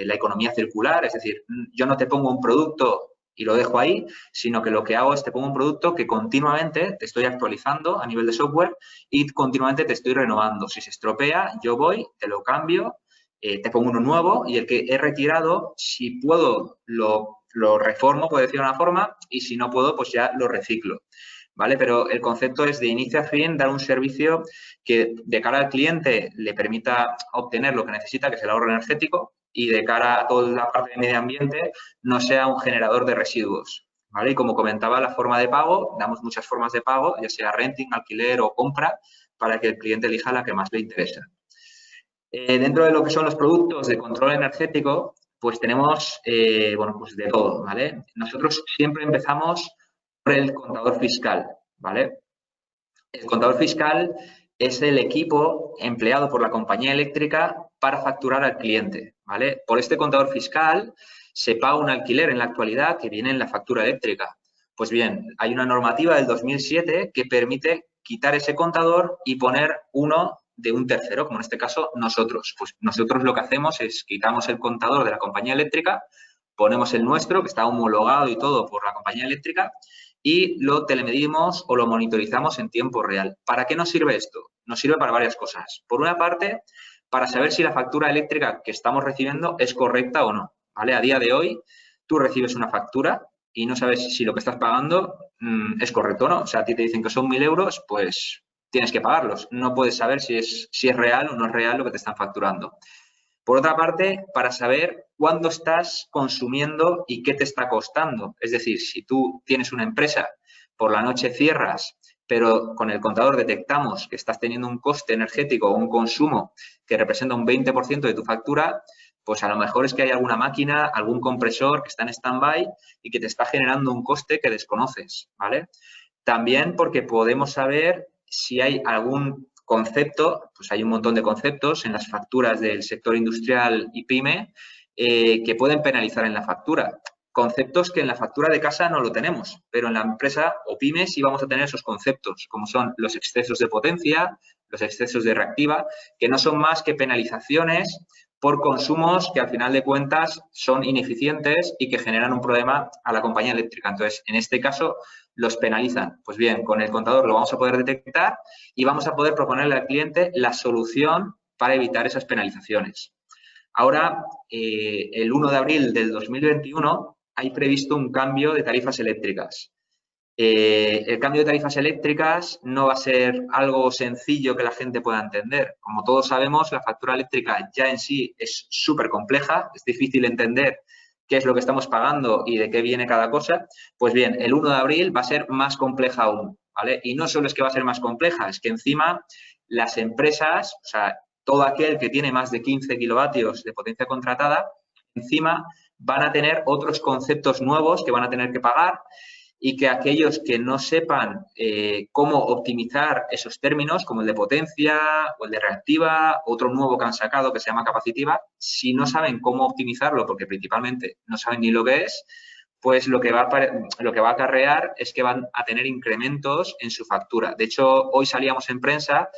la economía circular, es decir, yo no te pongo un producto y lo dejo ahí, sino que lo que hago es te pongo un producto que continuamente te estoy actualizando a nivel de software y continuamente te estoy renovando. Si se estropea, yo voy, te lo cambio, te pongo uno nuevo y el que he retirado, si puedo, lo reformo, por decirlo de una forma, y si no puedo, pues ya lo reciclo, ¿vale? Pero el concepto es de inicio a fin dar un servicio que de cara al cliente le permita obtener lo que necesita, que es el ahorro energético, y de cara a toda la parte de medio ambiente no sea un generador de residuos, ¿vale? Y como comentaba, la forma de pago, damos muchas formas de pago, ya sea renting, alquiler o compra, para que el cliente elija la que más le interesa. Dentro de lo que son los productos de control energético, pues tenemos, bueno, pues de todo, ¿vale? Nosotros siempre empezamos por el contador fiscal, ¿vale? El contador fiscal es el equipo empleado por la compañía eléctrica para facturar al cliente, ¿vale? Por este contador fiscal se paga un alquiler en la actualidad que viene en la factura eléctrica. Pues bien, hay una normativa del 2007 que permite quitar ese contador y poner uno de un tercero, como en este caso nosotros. Pues nosotros lo que hacemos es quitamos el contador de la compañía eléctrica, ponemos el nuestro, que está homologado y todo por la compañía eléctrica, y lo telemedimos o lo monitorizamos en tiempo real. ¿Para qué nos sirve esto? Nos sirve para varias cosas. Por una parte, para saber si la factura eléctrica que estamos recibiendo es correcta o no, ¿vale? A día de hoy, tú recibes una factura y no sabes si lo que estás pagando es correcto o no. O sea, a ti te dicen que son 1.000 euros, pues tienes que pagarlos. No puedes saber si es real o no es real lo que te están facturando. Por otra parte, para saber cuándo estás consumiendo y qué te está costando. Es decir, si tú tienes una empresa, por la noche cierras, pero con el contador detectamos que estás teniendo un coste energético o un consumo que representa un 20% de tu factura, pues a lo mejor es que hay alguna máquina, algún compresor que está en stand-by y que te está generando un coste que desconoces, ¿vale? También porque podemos saber si hay algún concepto, pues hay un montón de conceptos en las facturas del sector industrial y pyme que pueden penalizar en la factura. Conceptos que en la factura de casa no lo tenemos, pero en la empresa o pyme sí vamos a tener esos conceptos, como son los excesos de potencia, los excesos de reactiva, que no son más que penalizaciones por consumos que al final de cuentas son ineficientes y que generan un problema a la compañía eléctrica. Entonces, en este caso, los penalizan. Pues bien, con el contador lo vamos a poder detectar y vamos a poder proponerle al cliente la solución para evitar esas penalizaciones. Ahora, el 1 de abril del 2021, hay previsto un cambio de tarifas eléctricas. El cambio de tarifas eléctricas no va a ser algo sencillo que la gente pueda entender. Como todos sabemos, la factura eléctrica ya en sí es súper compleja, es difícil entender qué es lo que estamos pagando y de qué viene cada cosa. Pues bien, el 1 de abril va a ser más compleja aún, ¿vale? Y no solo es que va a ser más compleja, es que encima las empresas, o sea, todo aquel que tiene más de 15 kilovatios de potencia contratada, encima van a tener otros conceptos nuevos que van a tener que pagar y que aquellos que no sepan cómo optimizar esos términos, como el de potencia o el de reactiva, otro nuevo que han sacado que se llama capacitiva, si no saben cómo optimizarlo, porque principalmente no saben ni lo que es, pues lo que va a acarrear es que van a tener incrementos en su factura. De hecho, hoy salíamos en prensa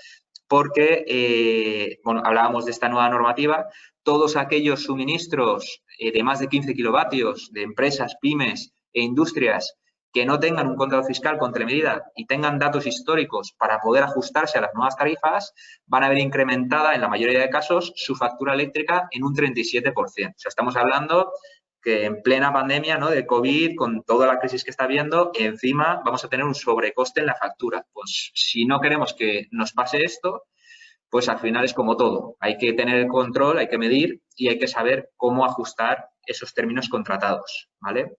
porque, bueno, hablábamos de esta nueva normativa, todos aquellos suministros de más de 15 kilovatios de empresas, pymes e industrias que no tengan un contador fiscal contramedida y tengan datos históricos para poder ajustarse a las nuevas tarifas, van a ver incrementada, en la mayoría de casos, su factura eléctrica en un 37%. O sea, estamos hablando que en plena pandemia, ¿no?, de COVID, con toda la crisis que está habiendo, encima vamos a tener un sobrecoste en la factura. Pues si no queremos que nos pase esto, pues al final es como todo. Hay que tener el control, hay que medir y hay que saber cómo ajustar esos términos contratados, ¿vale?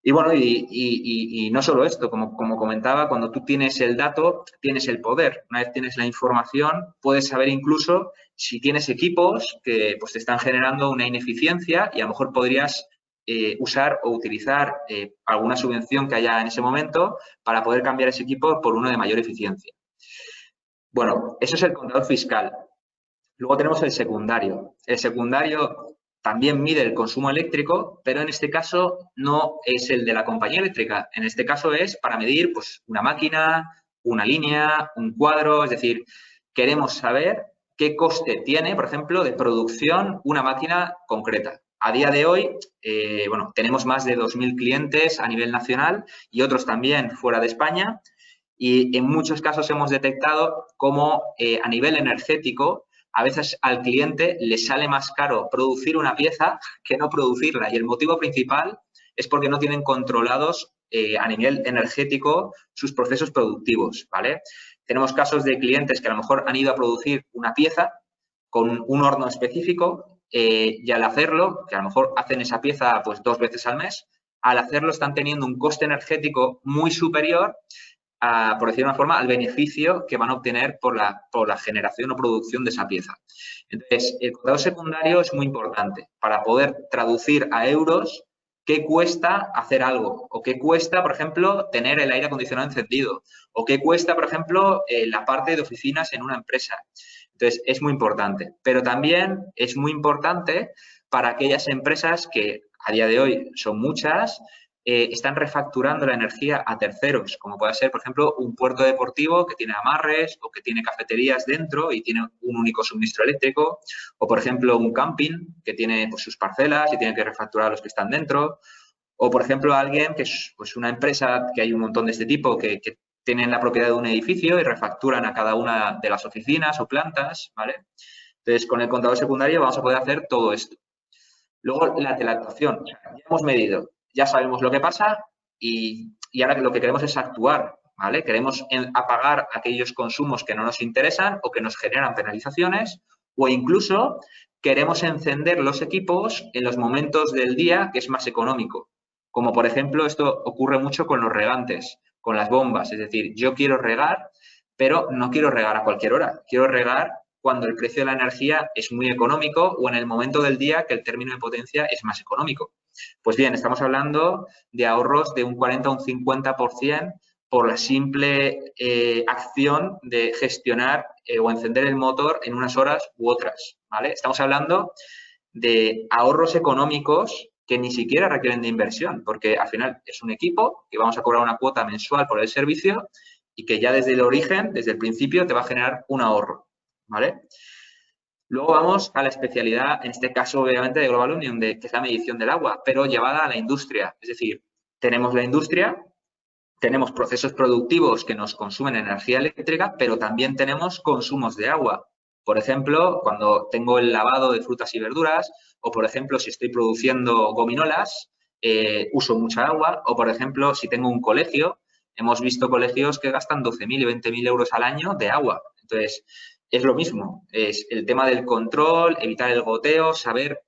Y bueno, y no solo esto, como comentaba, cuando tú tienes el dato, tienes el poder. Una vez tienes la información, puedes saber incluso si tienes equipos que pues te están generando una ineficiencia y a lo mejor podrías usar o utilizar alguna subvención que haya en ese momento para poder cambiar ese equipo por uno de mayor eficiencia. Bueno, eso es el contador fiscal. Luego tenemos el secundario. El secundario también mide el consumo eléctrico, pero en este caso no es el de la compañía eléctrica. En este caso es para medir pues, una máquina, una línea, un cuadro. Es decir, queremos saber qué coste tiene, por ejemplo, de producción una máquina concreta. A día de hoy, bueno, tenemos más de 2.000 clientes a nivel nacional y otros también fuera de España. Y en muchos casos hemos detectado cómo a nivel energético a veces al cliente le sale más caro producir una pieza que no producirla. Y el motivo principal es porque no tienen controlados a nivel energético sus procesos productivos, ¿vale? Tenemos casos de clientes que a lo mejor han ido a producir una pieza con un horno específico y al hacerlo, que a lo mejor hacen esa pieza pues 2 veces al mes, al hacerlo están teniendo un coste energético muy superior por decir de una forma, al beneficio que van a obtener por la generación o producción de esa pieza. Entonces, el contador secundario es muy importante para poder traducir a euros qué cuesta hacer algo o qué cuesta, por ejemplo, tener el aire acondicionado encendido o qué cuesta, por ejemplo, la parte de oficinas en una empresa. Entonces, es muy importante. Pero también es muy importante para aquellas empresas que a día de hoy son muchas, están refacturando la energía a terceros, como puede ser, por ejemplo, un puerto deportivo que tiene amarres o que tiene cafeterías dentro y tiene un único suministro eléctrico, o, por ejemplo, un camping que tiene pues, sus parcelas y tiene que refacturar a los que están dentro, o, por ejemplo, alguien que es pues, una empresa, que hay un montón de este tipo, que tienen la propiedad de un edificio y refacturan a cada una de las oficinas o plantas, ¿vale? Entonces, con el contador secundario vamos a poder hacer todo esto. Luego, la telactación. Ya hemos medido, ya sabemos lo que pasa y ahora lo que queremos es actuar, ¿vale? Queremos apagar aquellos consumos que no nos interesan o que nos generan penalizaciones o incluso queremos encender los equipos en los momentos del día que es más económico. Como, por ejemplo, esto ocurre mucho con los regantes, con las bombas. Es decir, yo quiero regar, pero no quiero regar a cualquier hora. Quiero regar cuando el precio de la energía es muy económico o en el momento del día que el término de potencia es más económico. Pues bien, estamos hablando de ahorros de un 40 o un 50% por la simple acción de gestionar o encender el motor en unas horas u otras, ¿vale? Estamos hablando de ahorros económicos que ni siquiera requieren de inversión, porque al final es un equipo que vamos a cobrar una cuota mensual por el servicio y que ya desde el origen, desde el principio, te va a generar un ahorro, ¿vale? Luego vamos a la especialidad, en este caso, obviamente, de Global Union, que es la medición del agua, pero llevada a la industria. Es decir, tenemos la industria, tenemos procesos productivos que nos consumen energía eléctrica, pero también tenemos consumos de agua. Por ejemplo, cuando tengo el lavado de frutas y verduras, o por ejemplo, si estoy produciendo gominolas, uso mucha agua, o por ejemplo, si tengo un colegio, hemos visto colegios que gastan 12.000 y 20.000 euros al año de agua. Entonces, es lo mismo, es el tema del control, evitar el goteo, saber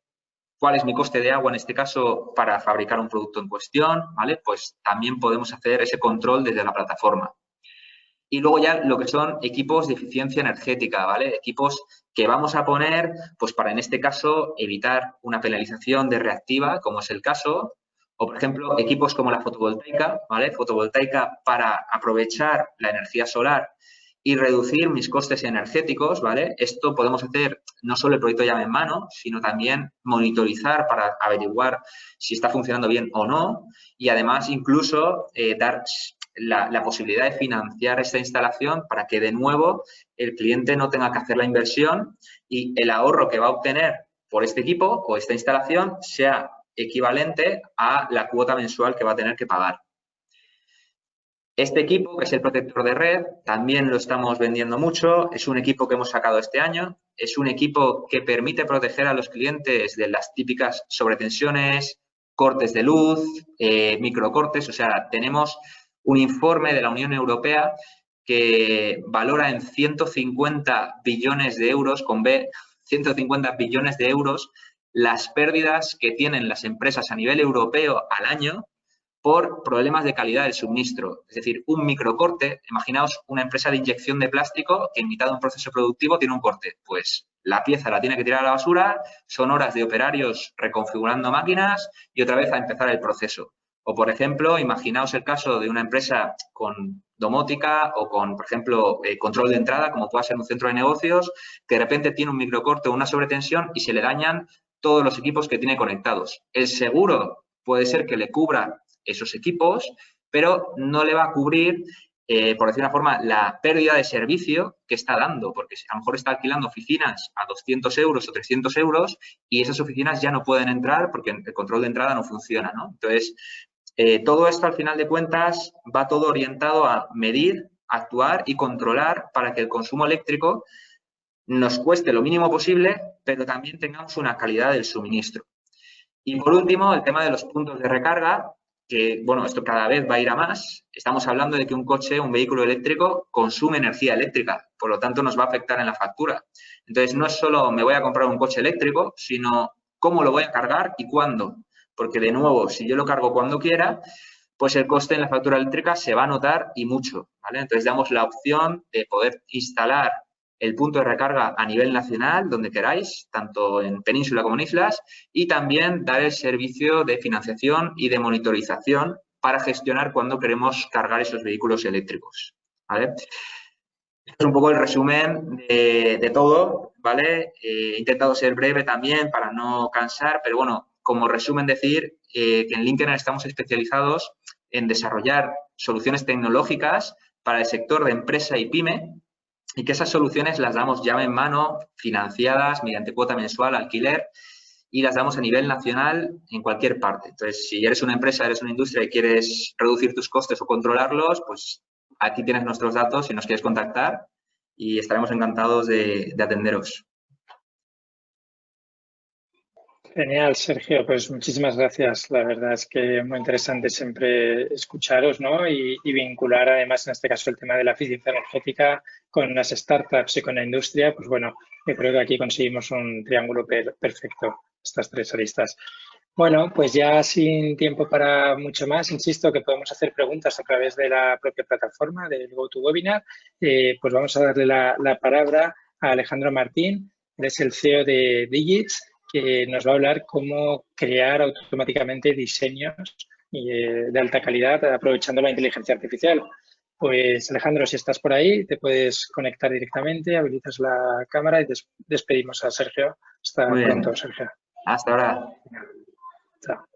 cuál es mi coste de agua en este caso para fabricar un producto en cuestión, ¿vale? Pues también podemos hacer ese control desde la plataforma. Y luego ya lo que son equipos de eficiencia energética, ¿vale? Equipos que vamos a poner, pues para en este caso evitar una penalización de reactiva, como es el caso, o por ejemplo equipos como la fotovoltaica, ¿vale? Fotovoltaica para aprovechar la energía solar y reducir mis costes energéticos, ¿vale? Esto podemos hacer no solo el proyecto llave en mano, sino también monitorizar para averiguar si está funcionando bien o no y además incluso dar la posibilidad de financiar esta instalación para que de nuevo el cliente no tenga que hacer la inversión y el ahorro que va a obtener por este equipo o esta instalación sea equivalente a la cuota mensual que va a tener que pagar. Este equipo, que es el protector de red, también lo estamos vendiendo mucho. Es un equipo que hemos sacado este año. Es un equipo que permite proteger a los clientes de las típicas sobretensiones, cortes de luz, microcortes. O sea, tenemos un informe de la Unión Europea que valora en 150 billones de euros, con B, 150 billones de euros, las pérdidas que tienen las empresas a nivel europeo al año por problemas de calidad del suministro. Es decir, un microcorte, imaginaos una empresa de inyección de plástico que en mitad de un proceso productivo tiene un corte. Pues la pieza la tiene que tirar a la basura, son horas de operarios reconfigurando máquinas y otra vez a empezar el proceso. O, por ejemplo, imaginaos el caso de una empresa con domótica o con, por ejemplo, control de entrada, como pueda ser un centro de negocios, que de repente tiene un microcorte o una sobretensión y se le dañan todos los equipos que tiene conectados. El seguro puede ser que le cubra esos equipos, pero no le va a cubrir, por decir una forma, la pérdida de servicio que está dando, porque a lo mejor está alquilando oficinas a 200 euros o 300 euros y esas oficinas ya no pueden entrar porque el control de entrada no funciona, ¿no? Entonces, todo esto, al final de cuentas, va todo orientado a medir, actuar y controlar para que el consumo eléctrico nos cueste lo mínimo posible, pero también tengamos una calidad del suministro. Y por último, el tema de los puntos de recarga, que, bueno, esto cada vez va a ir a más. Estamos hablando de que un coche, un vehículo eléctrico, consume energía eléctrica, por lo tanto nos va a afectar en la factura. Entonces, no es solo me voy a comprar un coche eléctrico, sino cómo lo voy a cargar y cuándo. Porque, de nuevo, si yo lo cargo cuando quiera, pues el coste en la factura eléctrica se va a notar y mucho, ¿vale? Entonces, damos la opción de poder instalar el punto de recarga a nivel nacional, donde queráis, tanto en península como en islas, y también dar el servicio de financiación y de monitorización para gestionar cuando queremos cargar esos vehículos eléctricos, ¿vale? Esto es un poco el resumen de todo, ¿vale? He intentado ser breve también para no cansar, pero bueno, como resumen decir que en LinkedIn estamos especializados en desarrollar soluciones tecnológicas para el sector de empresa y pyme, y que esas soluciones las damos llave en mano, financiadas mediante cuota mensual, alquiler, y las damos a nivel nacional en cualquier parte. Entonces, si eres una empresa, eres una industria y quieres reducir tus costes o controlarlos, pues aquí tienes nuestros datos si nos quieres contactar y estaremos encantados de atenderos. Genial, Sergio. Pues muchísimas gracias. La verdad es que muy interesante siempre escucharos, ¿no? Y vincular además en este caso el tema de la eficiencia energética con las startups y con la industria. Pues bueno, yo creo que aquí conseguimos un triángulo perfecto, estas tres aristas. Bueno, pues ya sin tiempo para mucho más, insisto que podemos hacer preguntas a través de la propia plataforma del GoToWebinar. Pues vamos a darle la palabra a Alejandro Martín, él es el CEO de Digits, que nos va a hablar cómo crear automáticamente diseños de alta calidad aprovechando la inteligencia artificial. Pues Alejandro, si estás por ahí, te puedes conectar directamente, habilitas la cámara y despedimos a Sergio. Hasta pronto, Sergio. Hasta ahora. Chao.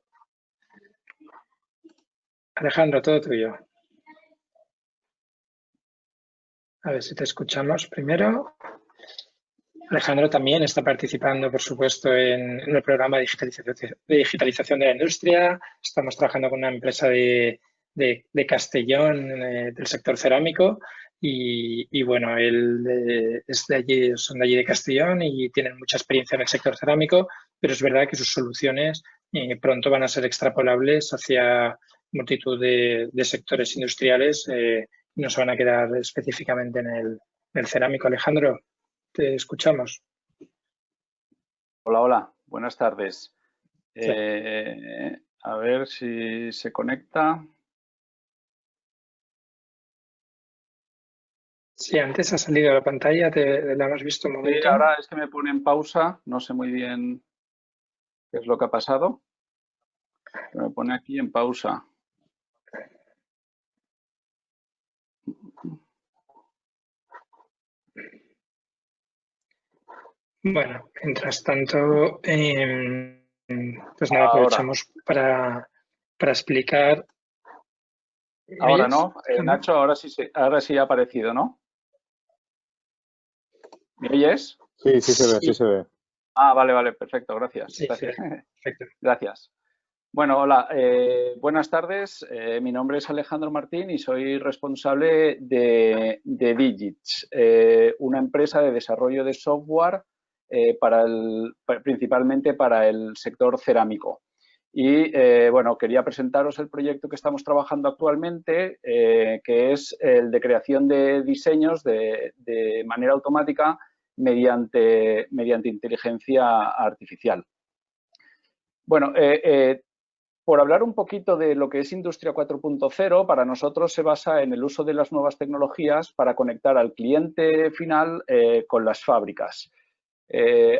Alejandro, todo tuyo. A ver si te escuchamos primero. Alejandro también está participando, por supuesto, en el programa de digitalización de la industria. Estamos trabajando con una empresa de Castellón, del sector cerámico. Y bueno, él es de allí, son de allí de Castellón y tienen mucha experiencia en el sector cerámico, pero es verdad que sus soluciones pronto van a ser extrapolables hacia multitud de sectores industriales y no se van a quedar específicamente en el cerámico. Alejandro, te escuchamos. Hola, hola. Buenas tardes. Sí. A ver si se conecta. Sí, antes ha salido la pantalla, la hemos visto un momento. Sí, ahora es que me pone en pausa. No sé muy bien qué es lo que ha pasado. Me pone aquí en pausa. Bueno, mientras tanto, pues nada, aprovechamos para explicar. Ahora no, Nacho, ahora sí ha aparecido, ¿no? ¿Me oyes? Sí, sí se ve, sí se ve. Ah, vale, perfecto, gracias. Sí, Gracias. sí, perfecto. Gracias. Bueno, hola, buenas tardes. Mi nombre es Alejandro Martín y soy responsable de Digits, una empresa de desarrollo de software principalmente para el sector cerámico. Y, bueno, quería presentaros el proyecto que estamos trabajando actualmente, que es el de creación de diseños de manera automática mediante inteligencia artificial. Bueno, por hablar un poquito de lo que es Industria 4.0, para nosotros se basa en el uso de las nuevas tecnologías para conectar al cliente final con las fábricas.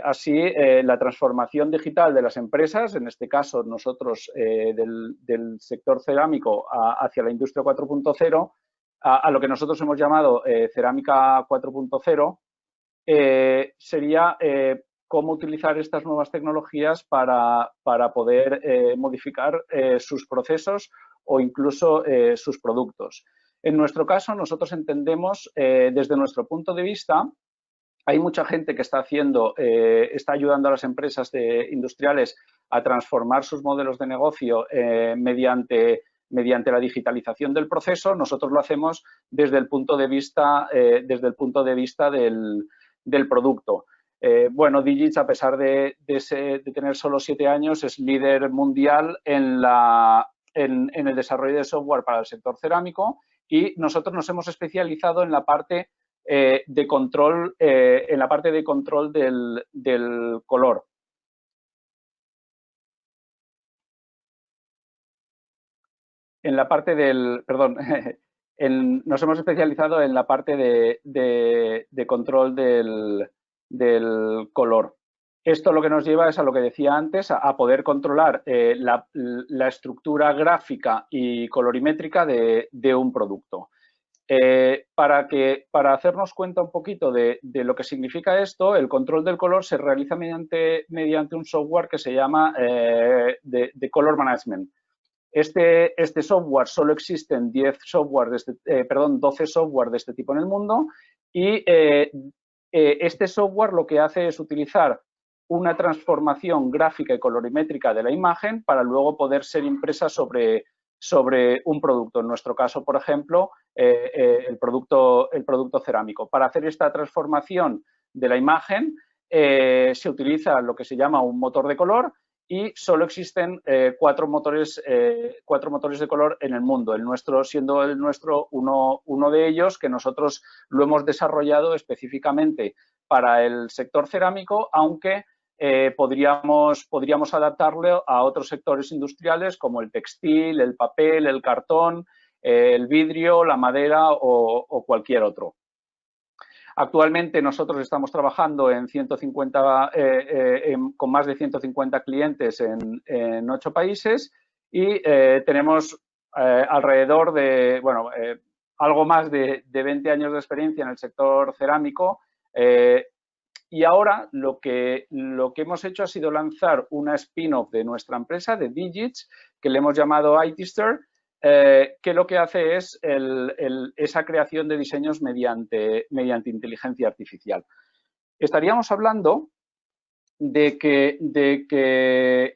Así, la transformación digital de las empresas, en este caso nosotros del sector cerámico hacia la industria 4.0, a lo que nosotros hemos llamado cerámica 4.0, sería cómo utilizar estas nuevas tecnologías para poder modificar sus procesos o incluso sus productos. En nuestro caso, nosotros entendemos, desde nuestro punto de vista, hay mucha gente que está ayudando a las empresas industriales a transformar sus modelos de negocio mediante la digitalización del proceso. Nosotros lo hacemos desde el punto de vista, del producto. Bueno, Digits, a pesar de tener solo 7 años, es líder mundial en el desarrollo de software para el sector cerámico, y nosotros nos hemos especializado en la parte de control, del color. Nos hemos especializado en la parte de control del color. Esto lo que nos lleva es a lo que decía antes, a poder controlar la estructura gráfica y colorimétrica de un producto. Para hacernos cuenta un poquito de lo que significa esto, el control del color se realiza mediante un software que se llama de Color Management. Este software, solo existen 12 software de este tipo en el mundo, y este software lo que hace es utilizar una transformación gráfica y colorimétrica de la imagen para luego poder ser impresa sobre un producto. En nuestro caso, por ejemplo, el producto cerámico. Para hacer esta transformación de la imagen se utiliza lo que se llama un motor de color, y solo existen 4 motores de color en el mundo. El nuestro siendo uno de ellos, que nosotros lo hemos desarrollado específicamente para el sector cerámico, aunque podríamos adaptarlo a otros sectores industriales como el textil, el papel, el cartón, el vidrio, la madera o cualquier otro. Actualmente nosotros estamos trabajando con más de 150 clientes en 8 países, y tenemos alrededor de, algo más de 20 años de experiencia en el sector cerámico. Y ahora lo que hemos hecho ha sido lanzar una spin-off de nuestra empresa, de Digits, que le hemos llamado ITster, que lo que hace es esa creación de diseños mediante inteligencia artificial. Estaríamos hablando de que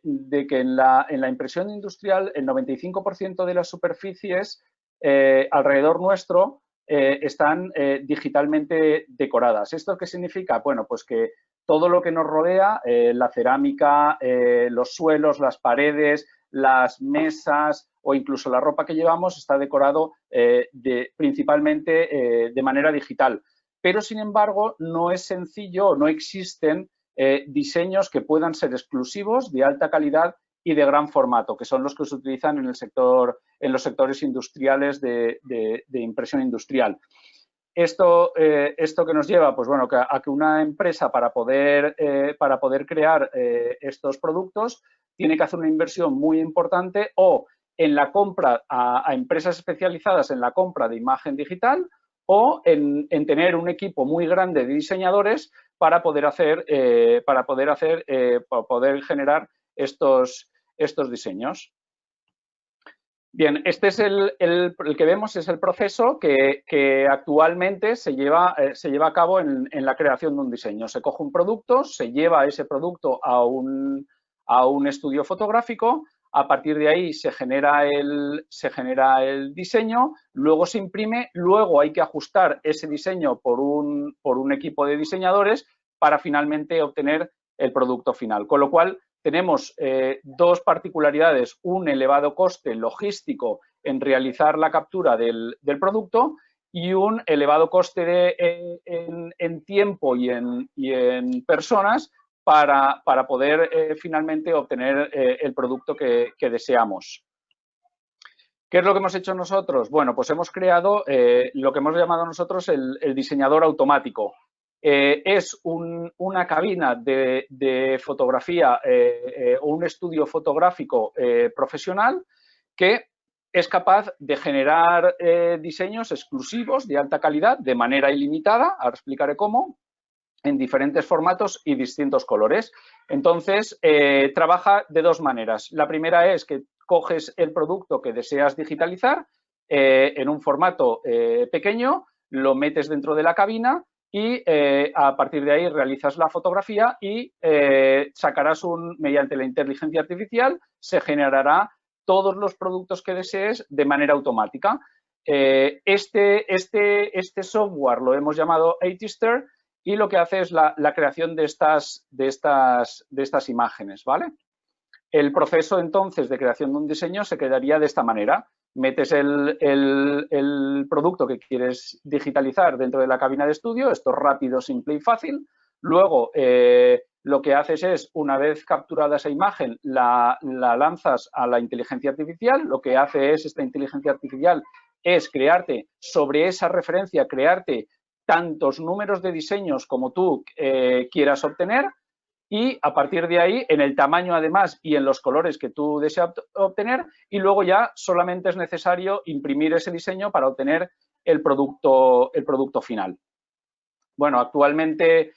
en la impresión industrial el 95% de las superficies alrededor nuestro están digitalmente decoradas. ¿Esto qué significa? Bueno, pues que todo lo que nos rodea, la cerámica, los suelos, las paredes, las mesas o incluso la ropa que llevamos está decorado principalmente de manera digital. Pero, sin embargo, no es sencillo, no existen diseños que puedan ser exclusivos, de alta calidad y de gran formato, que son los que se utilizan en los sectores industriales de impresión industrial. Esto que nos lleva, pues bueno, a que una empresa, para poder crear estos productos, tiene que hacer una inversión muy importante, o en la compra a empresas especializadas en la compra de imagen digital, o en tener un equipo muy grande de diseñadores para poder generar estos diseños. Bien, este es el que vemos, es el proceso que actualmente se lleva a cabo en la creación de un diseño. Se coge un producto, se lleva ese producto a un estudio fotográfico, a partir de ahí se genera el diseño, luego se imprime, luego hay que ajustar ese diseño por un equipo de diseñadores para finalmente obtener el producto final. Con lo cual, tenemos 2 particularidades: un elevado coste logístico en realizar la captura del producto, y un elevado coste en tiempo y en personas para poder finalmente obtener el producto que deseamos. ¿Qué es lo que hemos hecho nosotros? Bueno, pues hemos creado lo que hemos llamado nosotros el diseñador automático. es una cabina de fotografía o un estudio fotográfico profesional que es capaz de generar diseños exclusivos de alta calidad de manera ilimitada, ahora explicaré cómo, en diferentes formatos y distintos colores. Entonces, trabaja de dos maneras. La primera es que coges el producto que deseas digitalizar en un formato pequeño, lo metes dentro de la cabina y a partir de ahí realizas la fotografía y sacarás mediante la inteligencia artificial, se generará todos los productos que desees de manera automática. Este software lo hemos llamado Artister y lo que hace es la creación de estas imágenes, ¿vale? El proceso entonces de creación de un diseño se quedaría de esta manera. Metes el producto que quieres digitalizar dentro de la cabina de estudio, esto es rápido, simple y fácil. Luego, lo que haces es, una vez capturada esa imagen, la lanzas a la inteligencia artificial. Lo que hace esta inteligencia artificial es crearte, sobre esa referencia, crearte tantos números de diseños como tú quieras obtener y a partir de ahí, en el tamaño además y en los colores que tú deseas obtener, y luego ya solamente es necesario imprimir ese diseño para obtener el producto final. Bueno, actualmente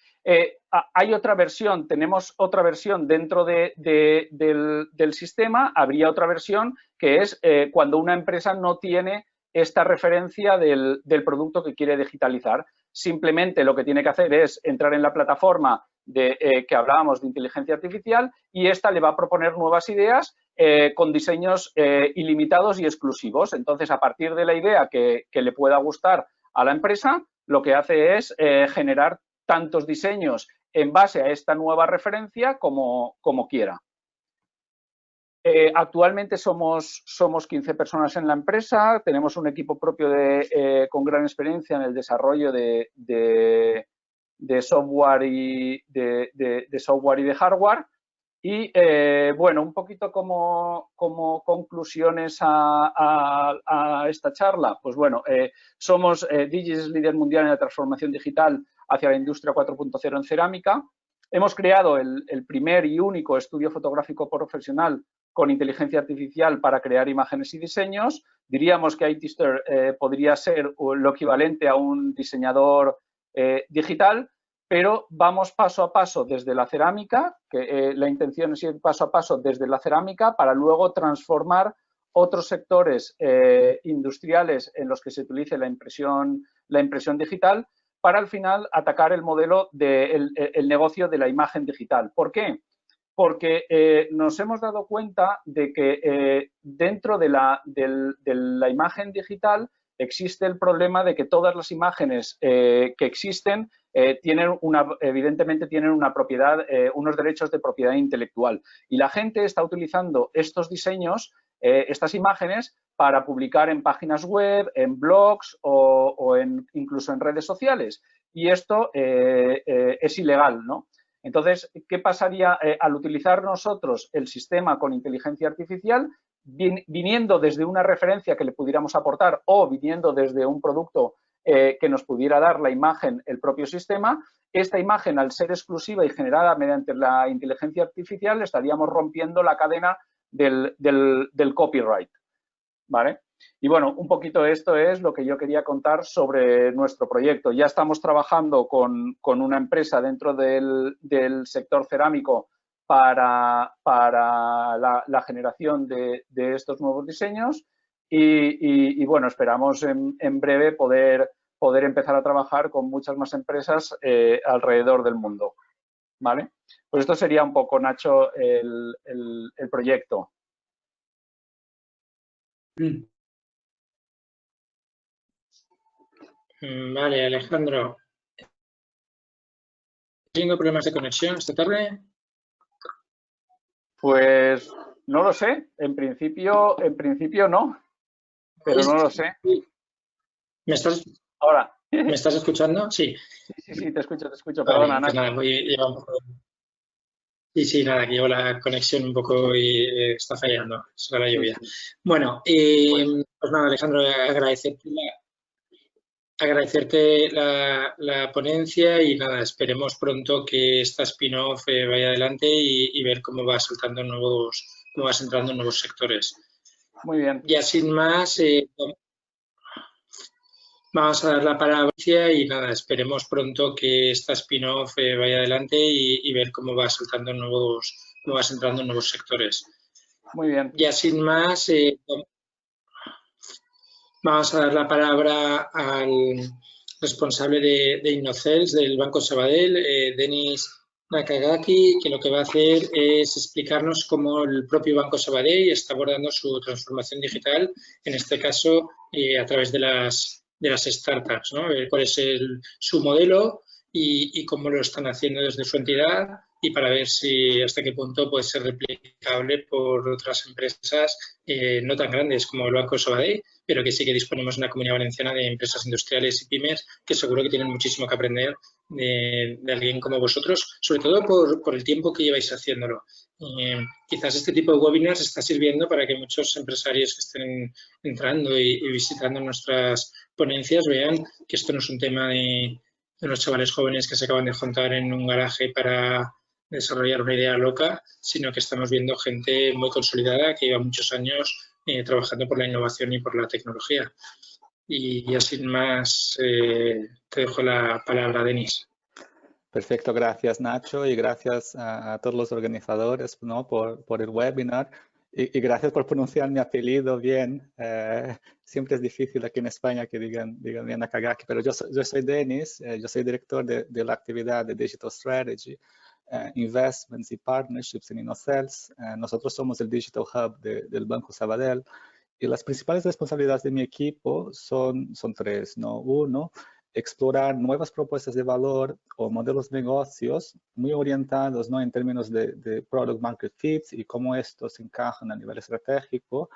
hay otra versión, tenemos otra versión dentro del sistema, habría otra versión que es cuando una empresa no tiene esta referencia del producto que quiere digitalizar. Simplemente lo que tiene que hacer es entrar en la plataforma que hablábamos de inteligencia artificial y esta le va a proponer nuevas ideas con diseños ilimitados y exclusivos. Entonces, a partir de la idea que le pueda gustar a la empresa, lo que hace es generar tantos diseños en base a esta nueva referencia como quiera. Actualmente somos 15 personas en la empresa, tenemos un equipo propio con gran experiencia en el desarrollo de software y de hardware. Y, bueno, un poquito como conclusiones a esta charla, pues bueno, somos Digis líder mundial en la transformación digital hacia la industria 4.0 en cerámica. Hemos creado el primer y único estudio fotográfico profesional con inteligencia artificial para crear imágenes y diseños. Diríamos que Artister podría ser lo equivalente a un diseñador digital, pero vamos paso a paso desde la cerámica, que la intención es ir paso a paso desde la cerámica para luego transformar otros sectores industriales en los que se utilice la impresión digital para al final atacar el modelo del negocio de la imagen digital. ¿Por qué? Porque nos hemos dado cuenta de que dentro de la imagen digital existe el problema de que todas las imágenes que existen evidentemente tienen una propiedad, unos derechos de propiedad intelectual. Y la gente está utilizando estos diseños, estas imágenes, para publicar en páginas web, en blogs o incluso en redes sociales. Y esto es ilegal, ¿no? Entonces, ¿qué pasaría al utilizar nosotros el sistema con inteligencia artificial, viniendo desde una referencia que le pudiéramos aportar o viniendo desde un producto que nos pudiera dar la imagen el propio sistema? Esta imagen, al ser exclusiva y generada mediante la inteligencia artificial, estaríamos rompiendo la cadena del copyright, ¿vale? Y bueno, un poquito esto es lo que yo quería contar sobre nuestro proyecto. Ya estamos trabajando con una empresa dentro del sector cerámico para la generación de estos nuevos diseños y bueno, esperamos en breve poder empezar a trabajar con muchas más empresas alrededor del mundo, ¿vale? Pues esto sería un poco, Nacho, el proyecto. Vale, Alejandro. ¿Tengo problemas de conexión esta tarde? Pues no lo sé. En principio no, pero no lo sé. ¿Me estás ahora? ¿Me estás escuchando? Sí. Sí, te escucho. Vale, Perdona, pues nada, lleva un poco. Sí, nada, que llevo la conexión un poco y está fallando. Será la lluvia. Sí. Bueno, pues nada, Alejandro, agradecerte agradecerte la ponencia y nada, esperemos pronto que esta spin-off vaya adelante y ver cómo vas entrando en nuevos sectores. Muy bien. Ya sin más, vamos a dar la palabra y nada, esperemos pronto que esta spin-off vaya adelante y ver cómo vas entrando en nuevos sectores. Muy bien. Ya sin más, vamos a dar la palabra al responsable de Innocels del Banco Sabadell, Denis Nakagaki, que lo que va a hacer es explicarnos cómo el propio Banco Sabadell está abordando su transformación digital, en este caso a través de las startups, ¿no? Cuál es su modelo y cómo lo están haciendo desde su entidad y para ver si hasta qué punto puede ser replicable por otras empresas no tan grandes como el Banco Sabadell, pero que sí que disponemos en la Comunidad Valenciana de empresas industriales y pymes que seguro que tienen muchísimo que aprender de alguien como vosotros, sobre todo por el tiempo que lleváis haciéndolo. Quizás este tipo de webinars está sirviendo para que muchos empresarios que estén entrando y visitando nuestras ponencias vean que esto no es un tema de unos chavales jóvenes que se acaban de juntar en un garaje para desarrollar una idea loca, sino que estamos viendo gente muy consolidada que lleva muchos años trabajando por la innovación y por la tecnología. Y ya sin más, te dejo la palabra, Denis. Perfecto, gracias Nacho y gracias a todos los organizadores, ¿no? por el webinar y gracias por pronunciar mi apellido bien. Siempre es difícil aquí en España que digan bien Nakagaki, pero yo soy Denis, yo soy director de la actividad de Digital Strategy, Investments y Partnerships en Innocels. Nosotros somos el Digital Hub del Banco Sabadell y las principales responsabilidades de mi equipo son tres, ¿no? Uno, explorar nuevas propuestas de valor o modelos de negocios muy orientados, ¿no? en términos de product market fit y cómo estos encajan a nivel estratégico.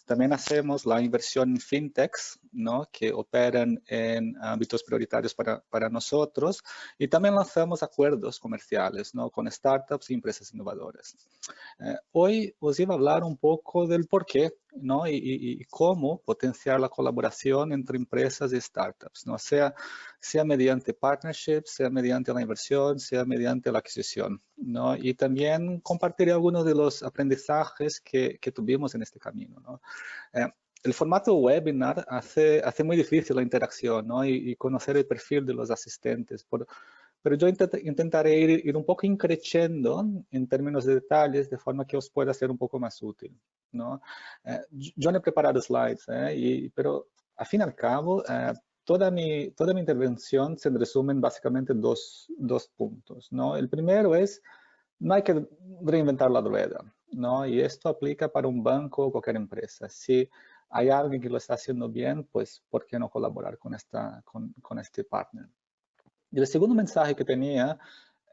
También hacemos la inversión en fintechs, ¿no? que operan en ámbitos prioritarios para nosotros y también lanzamos acuerdos comerciales, ¿no? con startups y empresas innovadoras. Hoy os iba a hablar un poco del por qué, ¿no? y cómo potenciar la colaboración entre empresas y startups, ¿no? sea mediante partnerships, sea mediante la inversión, sea mediante la adquisición, ¿no? Y también compartiré algunos de los aprendizajes que tuvimos en este camino, ¿no? El formato webinar hace muy difícil la interacción, ¿no? y conocer el perfil de los asistentes. Pero yo intentaré ir un poco increciendo en términos de detalles, de forma que os pueda ser un poco más útil, ¿no? Yo no he preparado slides, pero al fin y al cabo, toda mi intervención se resume en básicamente dos puntos, ¿no? El primero es, no hay que reinventar la rueda, ¿no? Y esto aplica para un banco o cualquier empresa. Si hay alguien que lo está haciendo bien, pues, ¿por qué no colaborar con este partner? Y el segundo mensaje que tenía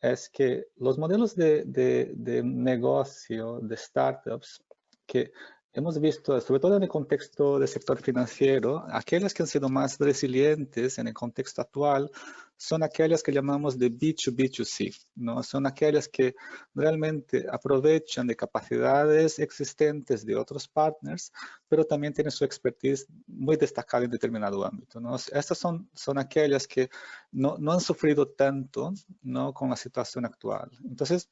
es que los modelos de negocio de startups que hemos visto, sobre todo en el contexto del sector financiero, aquellas que han sido más resilientes en el contexto actual son aquellas que llamamos de B2B2C, ¿no? Son aquellas que realmente aprovechan de capacidades existentes de otros partners, pero también tienen su expertise muy destacada en determinado ámbito, ¿no? Estas son aquellas que no han sufrido tanto, ¿no? con la situación actual. Entonces,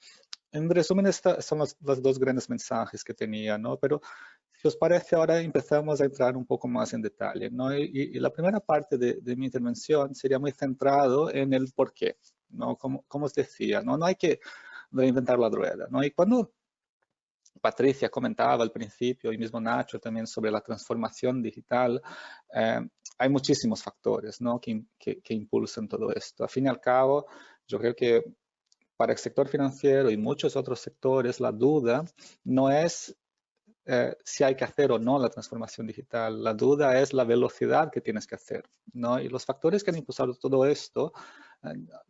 en resumen, estos son los dos grandes mensajes que tenía, ¿no? Pero si os parece, ahora empezamos a entrar un poco más en detalle, ¿no? Y la primera parte de mi intervención sería muy centrado en el por qué, ¿no? Como os decía, ¿no? No hay que reinventar la rueda, ¿no? Y cuando Patricia comentaba al principio, y mismo Nacho también, sobre la transformación digital, hay muchísimos factores, ¿no? que impulsan todo esto. Al fin y al cabo, yo creo que para el sector financiero y muchos otros sectores, la duda no es si hay que hacer o no la transformación digital. La duda es la velocidad que tienes que hacer, ¿no? Y los factores que han impulsado todo esto,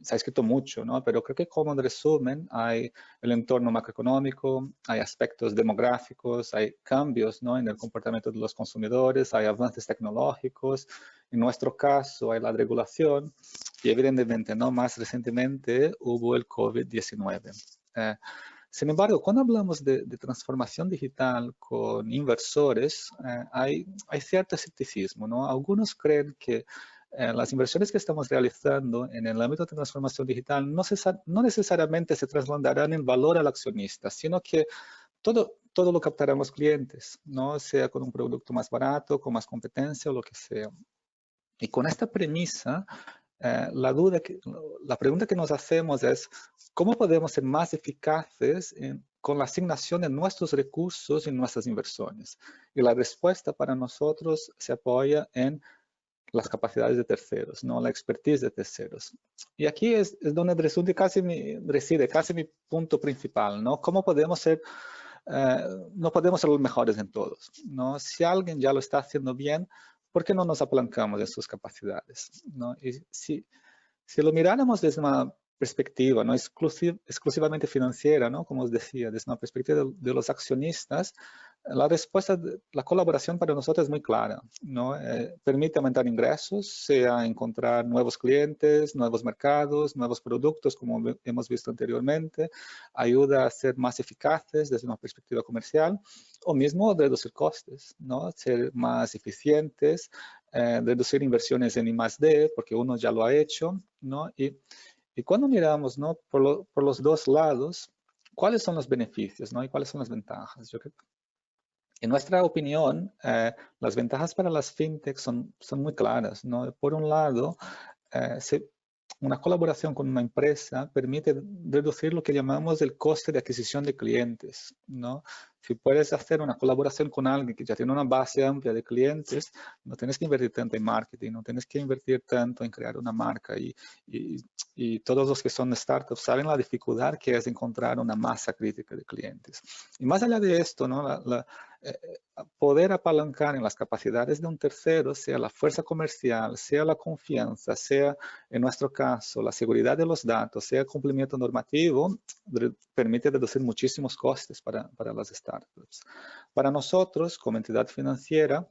se ha escrito mucho, ¿no? Pero creo que como en resumen hay el entorno macroeconómico, hay aspectos demográficos, hay cambios, ¿no? en el comportamiento de los consumidores, hay avances tecnológicos. En nuestro caso hay la regulación y evidentemente, ¿no? más recientemente hubo el COVID-19. Sin embargo, cuando hablamos de transformación digital con inversores, hay cierto escepticismo, ¿no? Algunos creen que las inversiones que estamos realizando en el ámbito de transformación digital no necesariamente se trasladarán en valor al accionista, sino que todo lo captarán los clientes, ¿no? Sea con un producto más barato, con más competencia o lo que sea. Y con esta premisa, la pregunta que nos hacemos es, ¿cómo podemos ser más eficaces con la asignación de nuestros recursos y nuestras inversiones? Y la respuesta para nosotros se apoya en las capacidades de terceros, ¿no? La expertise de terceros. Y aquí es donde reside casi mi punto principal, ¿no? ¿Cómo podemos ser no podemos ser los mejores en todos, ¿no? Si alguien ya lo está haciendo bien, ¿por qué no nos apalancamos en sus capacidades, ¿no? Y si lo miráramos desde una perspectiva no exclusivamente financiera, ¿no? Como os decía, desde una perspectiva de los accionistas, la respuesta, la colaboración para nosotros es muy clara, ¿no? Permite aumentar ingresos, sea encontrar nuevos clientes, nuevos mercados, nuevos productos, como hemos visto anteriormente, ayuda a ser más eficaces desde una perspectiva comercial, o mismo reducir costes, ¿no? Ser más eficientes, reducir inversiones en I+D, porque uno ya lo ha hecho, ¿no? Y cuando miramos, ¿no? por los dos lados, ¿cuáles son los beneficios, ¿no? Y cuáles son las ventajas? Yo creo que, en nuestra opinión, las ventajas para las fintechs son muy claras, ¿no? Por un lado, una colaboración con una empresa permite reducir lo que llamamos el coste de adquisición de clientes, ¿no? Si puedes hacer una colaboración con alguien que ya tiene una base amplia de clientes, no tienes que invertir tanto en marketing, no tienes que invertir tanto en crear una marca. Y todos los que son startups saben la dificultad que es encontrar una masa crítica de clientes. Y más allá de esto, ¿no? Poder apalancar en las capacidades de un tercero, sea la fuerza comercial, sea la confianza, sea, en nuestro caso, la seguridad de los datos, sea el cumplimiento normativo, permite reducir muchísimos costes para las startups. Para nosotros, como entidad financiera,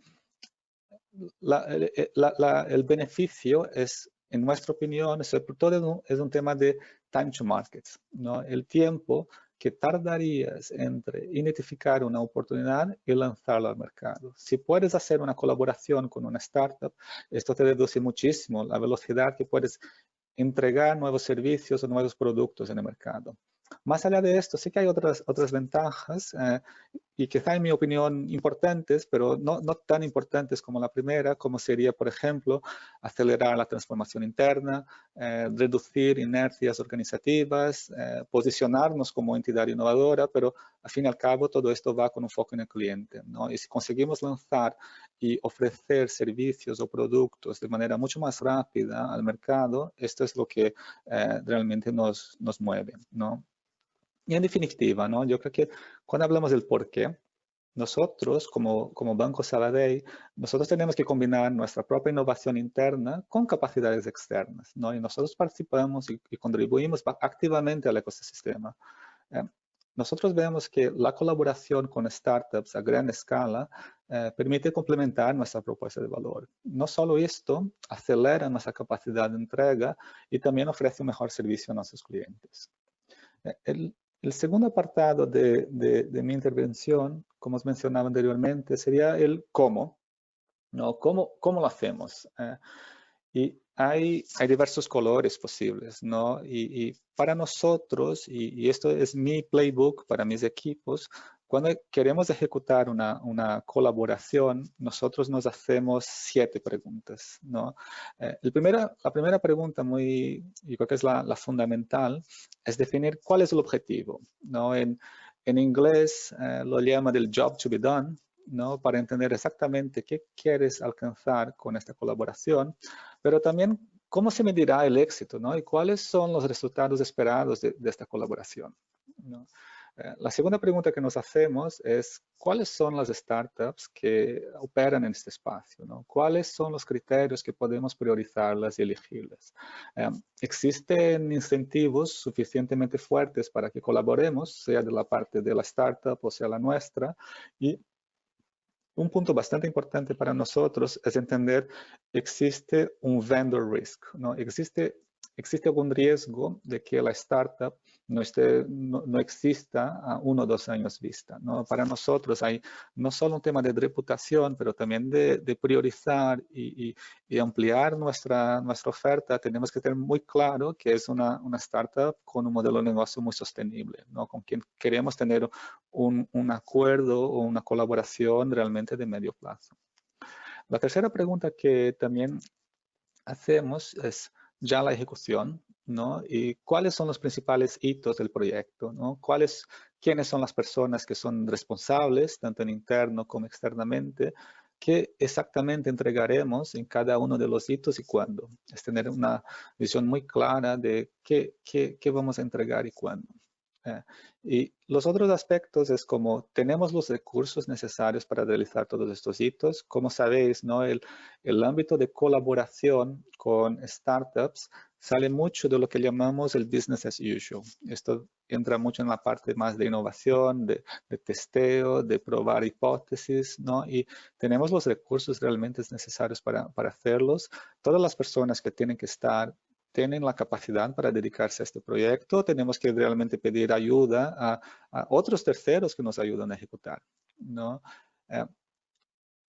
el beneficio es, en nuestra opinión, sobre todo es un tema de time to market, ¿no? El tiempo que tardarías entre identificar una oportunidad y lanzarla al mercado. Si puedes hacer una colaboración con una startup, esto te reduce muchísimo la velocidad que puedes entregar nuevos servicios o nuevos productos en el mercado. Más allá de esto, sí que hay otras ventajas y quizá en mi opinión importantes, pero no tan importantes como la primera, como sería, por ejemplo, acelerar la transformación interna, reducir inercias organizativas, posicionarnos como entidad innovadora, pero al fin y al cabo todo esto va con un foco en el cliente, ¿no? Y si conseguimos lanzar y ofrecer servicios o productos de manera mucho más rápida al mercado, esto es lo que realmente nos mueve, ¿no? Y en definitiva, ¿no? Yo creo que cuando hablamos del por qué, nosotros como Banco Sabadell, nosotros tenemos que combinar nuestra propia innovación interna con capacidades externas, ¿no? Y nosotros participamos y contribuimos activamente al ecosistema. Nosotros vemos que la colaboración con startups a gran escala permite complementar nuestra propuesta de valor. No solo esto, acelera nuestra capacidad de entrega y también ofrece un mejor servicio a nuestros clientes. El segundo apartado de mi intervención, como os mencionaba anteriormente, sería el cómo, ¿no? ¿Cómo lo hacemos? Y hay diversos colores posibles, ¿no? Y para nosotros, y esto es mi playbook para mis equipos, cuando queremos ejecutar una colaboración, nosotros nos hacemos 7 preguntas, ¿no? La primera pregunta, y creo que es la fundamental, es definir cuál es el objetivo, ¿no? En inglés lo llama del job to be done, ¿no? Para entender exactamente qué quieres alcanzar con esta colaboración, pero también cómo se medirá el éxito, ¿no? Y cuáles son los resultados esperados de esta colaboración, ¿no? La segunda pregunta que nos hacemos es cuáles son las startups que operan en este espacio, ¿no? ¿Cuáles son los criterios que podemos priorizarlas y elegirlas? ¿Existen incentivos suficientemente fuertes para que colaboremos, sea de la parte de la startup o sea la nuestra? Y un punto bastante importante para nosotros es entender existe un vendor risk, ¿no? Existe existe algún riesgo de que la startup no exista a 1 o 2 años vista, ¿no? Para nosotros hay no solo un tema de reputación, pero también de priorizar y ampliar nuestra oferta. Tenemos que tener muy claro que es una startup con un modelo de negocio muy sostenible, ¿no? Con quien queremos tener un acuerdo o una colaboración realmente de medio plazo. La tercera pregunta que también hacemos es ya la ejecución, ¿no? Y cuáles son los principales hitos del proyecto, ¿no? ¿Quiénes son las personas que son responsables, tanto en interno como externamente? ¿Qué exactamente entregaremos en cada uno de los hitos y cuándo? Es tener una visión muy clara de qué vamos a entregar y cuándo. Y los otros aspectos es como tenemos los recursos necesarios para realizar todos estos hitos. Como sabéis, ¿no? El ámbito de colaboración con startups sale mucho de lo que llamamos el business as usual. Esto entra mucho en la parte más de innovación, de testeo, de probar hipótesis, ¿no? Y tenemos los recursos realmente necesarios para hacerlos. Todas las personas que tienen la capacidad para dedicarse a este proyecto. Tenemos que realmente pedir ayuda a otros terceros que nos ayudan a ejecutar, ¿no?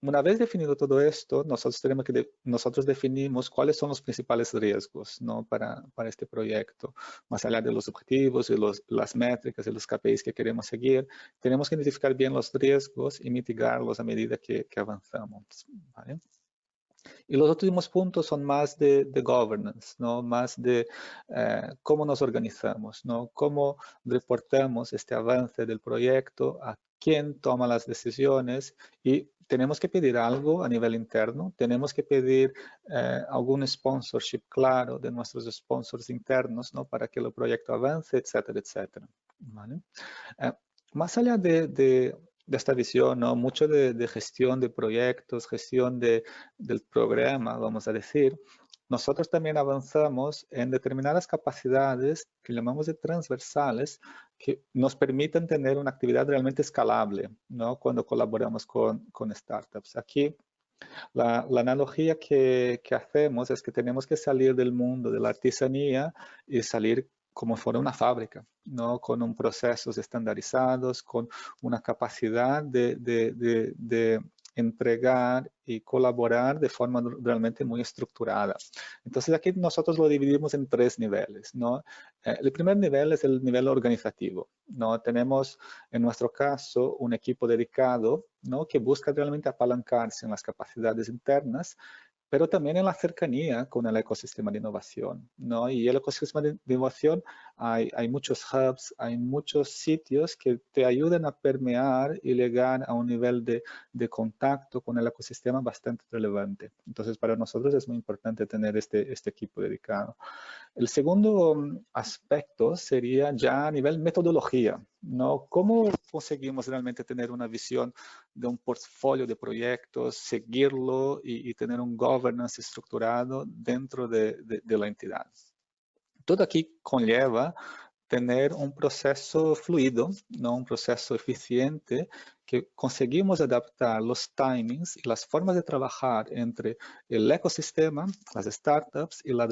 Una vez definido todo esto, nosotros definimos cuáles son los principales riesgos, ¿no? para este proyecto. Más allá de los objetivos y las métricas y los KPIs que queremos seguir, tenemos que identificar bien los riesgos y mitigarlos a medida que avanzamos, ¿vale? Y los últimos puntos son más de governance, ¿no? Más de cómo nos organizamos, ¿no? Cómo reportamos este avance del proyecto, a quién toma las decisiones y tenemos que pedir algo a nivel interno, tenemos que pedir algún sponsorship claro de nuestros sponsors internos, ¿no? Para que el proyecto avance, etcétera, etcétera, ¿vale? Más allá de esta visión, ¿no? Mucho de gestión de proyectos, gestión del programa, vamos a decir, nosotros también avanzamos en determinadas capacidades que llamamos de transversales que nos permiten tener una actividad realmente escalable, ¿no? Cuando colaboramos con startups. Aquí la analogía que hacemos es que tenemos que salir del mundo de la artesanía y salir como fuera una fábrica, ¿no? Con un procesos estandarizados, con una capacidad de entregar y colaborar de forma realmente muy estructurada. Entonces aquí nosotros lo dividimos en 3 niveles, ¿no? El primer nivel es el nivel organizativo, ¿no? Tenemos en nuestro caso un equipo dedicado, ¿no? Que busca realmente apalancarse en las capacidades internas, pero también en la cercanía con el ecosistema de innovación, ¿no? Y el ecosistema de innovación, hay muchos hubs, hay muchos sitios que te ayudan a permear y llegar a un nivel de contacto con el ecosistema bastante relevante. Entonces, para nosotros es muy importante tener este equipo dedicado. El segundo aspecto sería ya a nivel metodología, ¿no? ¿Cómo conseguimos realmente tener una visión de un portfolio de proyectos, seguirlo y tener un governance estructurado dentro de la entidad? Todo aquí conlleva tener un proceso fluido, ¿no? Un proceso eficiente que conseguimos adaptar los timings y las formas de trabajar entre el ecosistema, las startups y la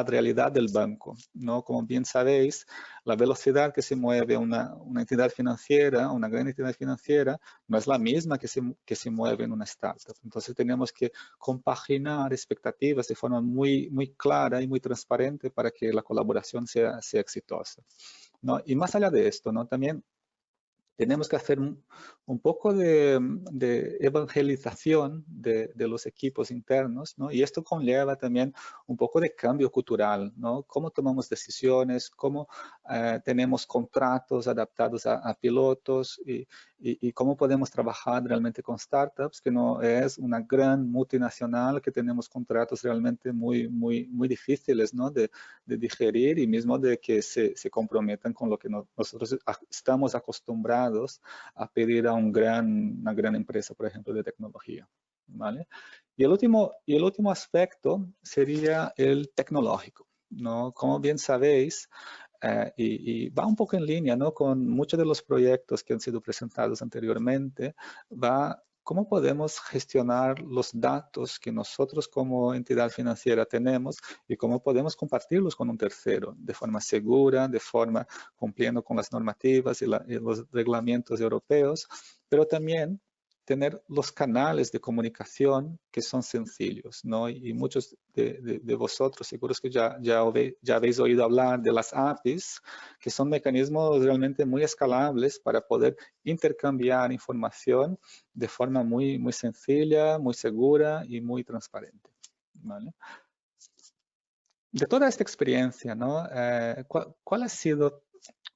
realidad del banco, ¿no? Como bien sabéis, la velocidad que se mueve una entidad financiera, una gran entidad financiera, no es la misma que se mueve en una startup. Entonces tenemos que compaginar expectativas de forma muy, muy clara y muy transparente para que la colaboración sea exitosa, ¿no? Y más allá de esto, ¿no? También tenemos que hacer un poco de evangelización de los equipos internos, ¿no? Y esto conlleva también un poco de cambio cultural, ¿no? Cómo tomamos decisiones, cómo tenemos contratos adaptados a pilotos y cómo podemos trabajar realmente con startups, que no es una gran multinacional que tenemos contratos realmente muy, muy, muy difíciles, ¿no? de digerir y mismo de que se comprometan con lo que nosotros estamos acostumbrados a pedir a una gran empresa, por ejemplo, de tecnología, ¿vale? Y el último aspecto sería el tecnológico, ¿no? Como bien sabéis, y va un poco en línea, ¿no? Con muchos de los proyectos que han sido presentados anteriormente, va cómo podemos gestionar los datos que nosotros como entidad financiera tenemos y cómo podemos compartirlos con un tercero de forma segura, de forma cumpliendo con las normativas y los reglamentos europeos, pero también tener los canales de comunicación que son sencillos, ¿no? Y muchos de vosotros seguros que ya habéis oído hablar de las APIs, que son mecanismos realmente muy escalables para poder intercambiar información de forma muy, muy sencilla, muy segura y muy transparente, ¿vale? De toda esta experiencia, ¿no? ¿Cuál ha sido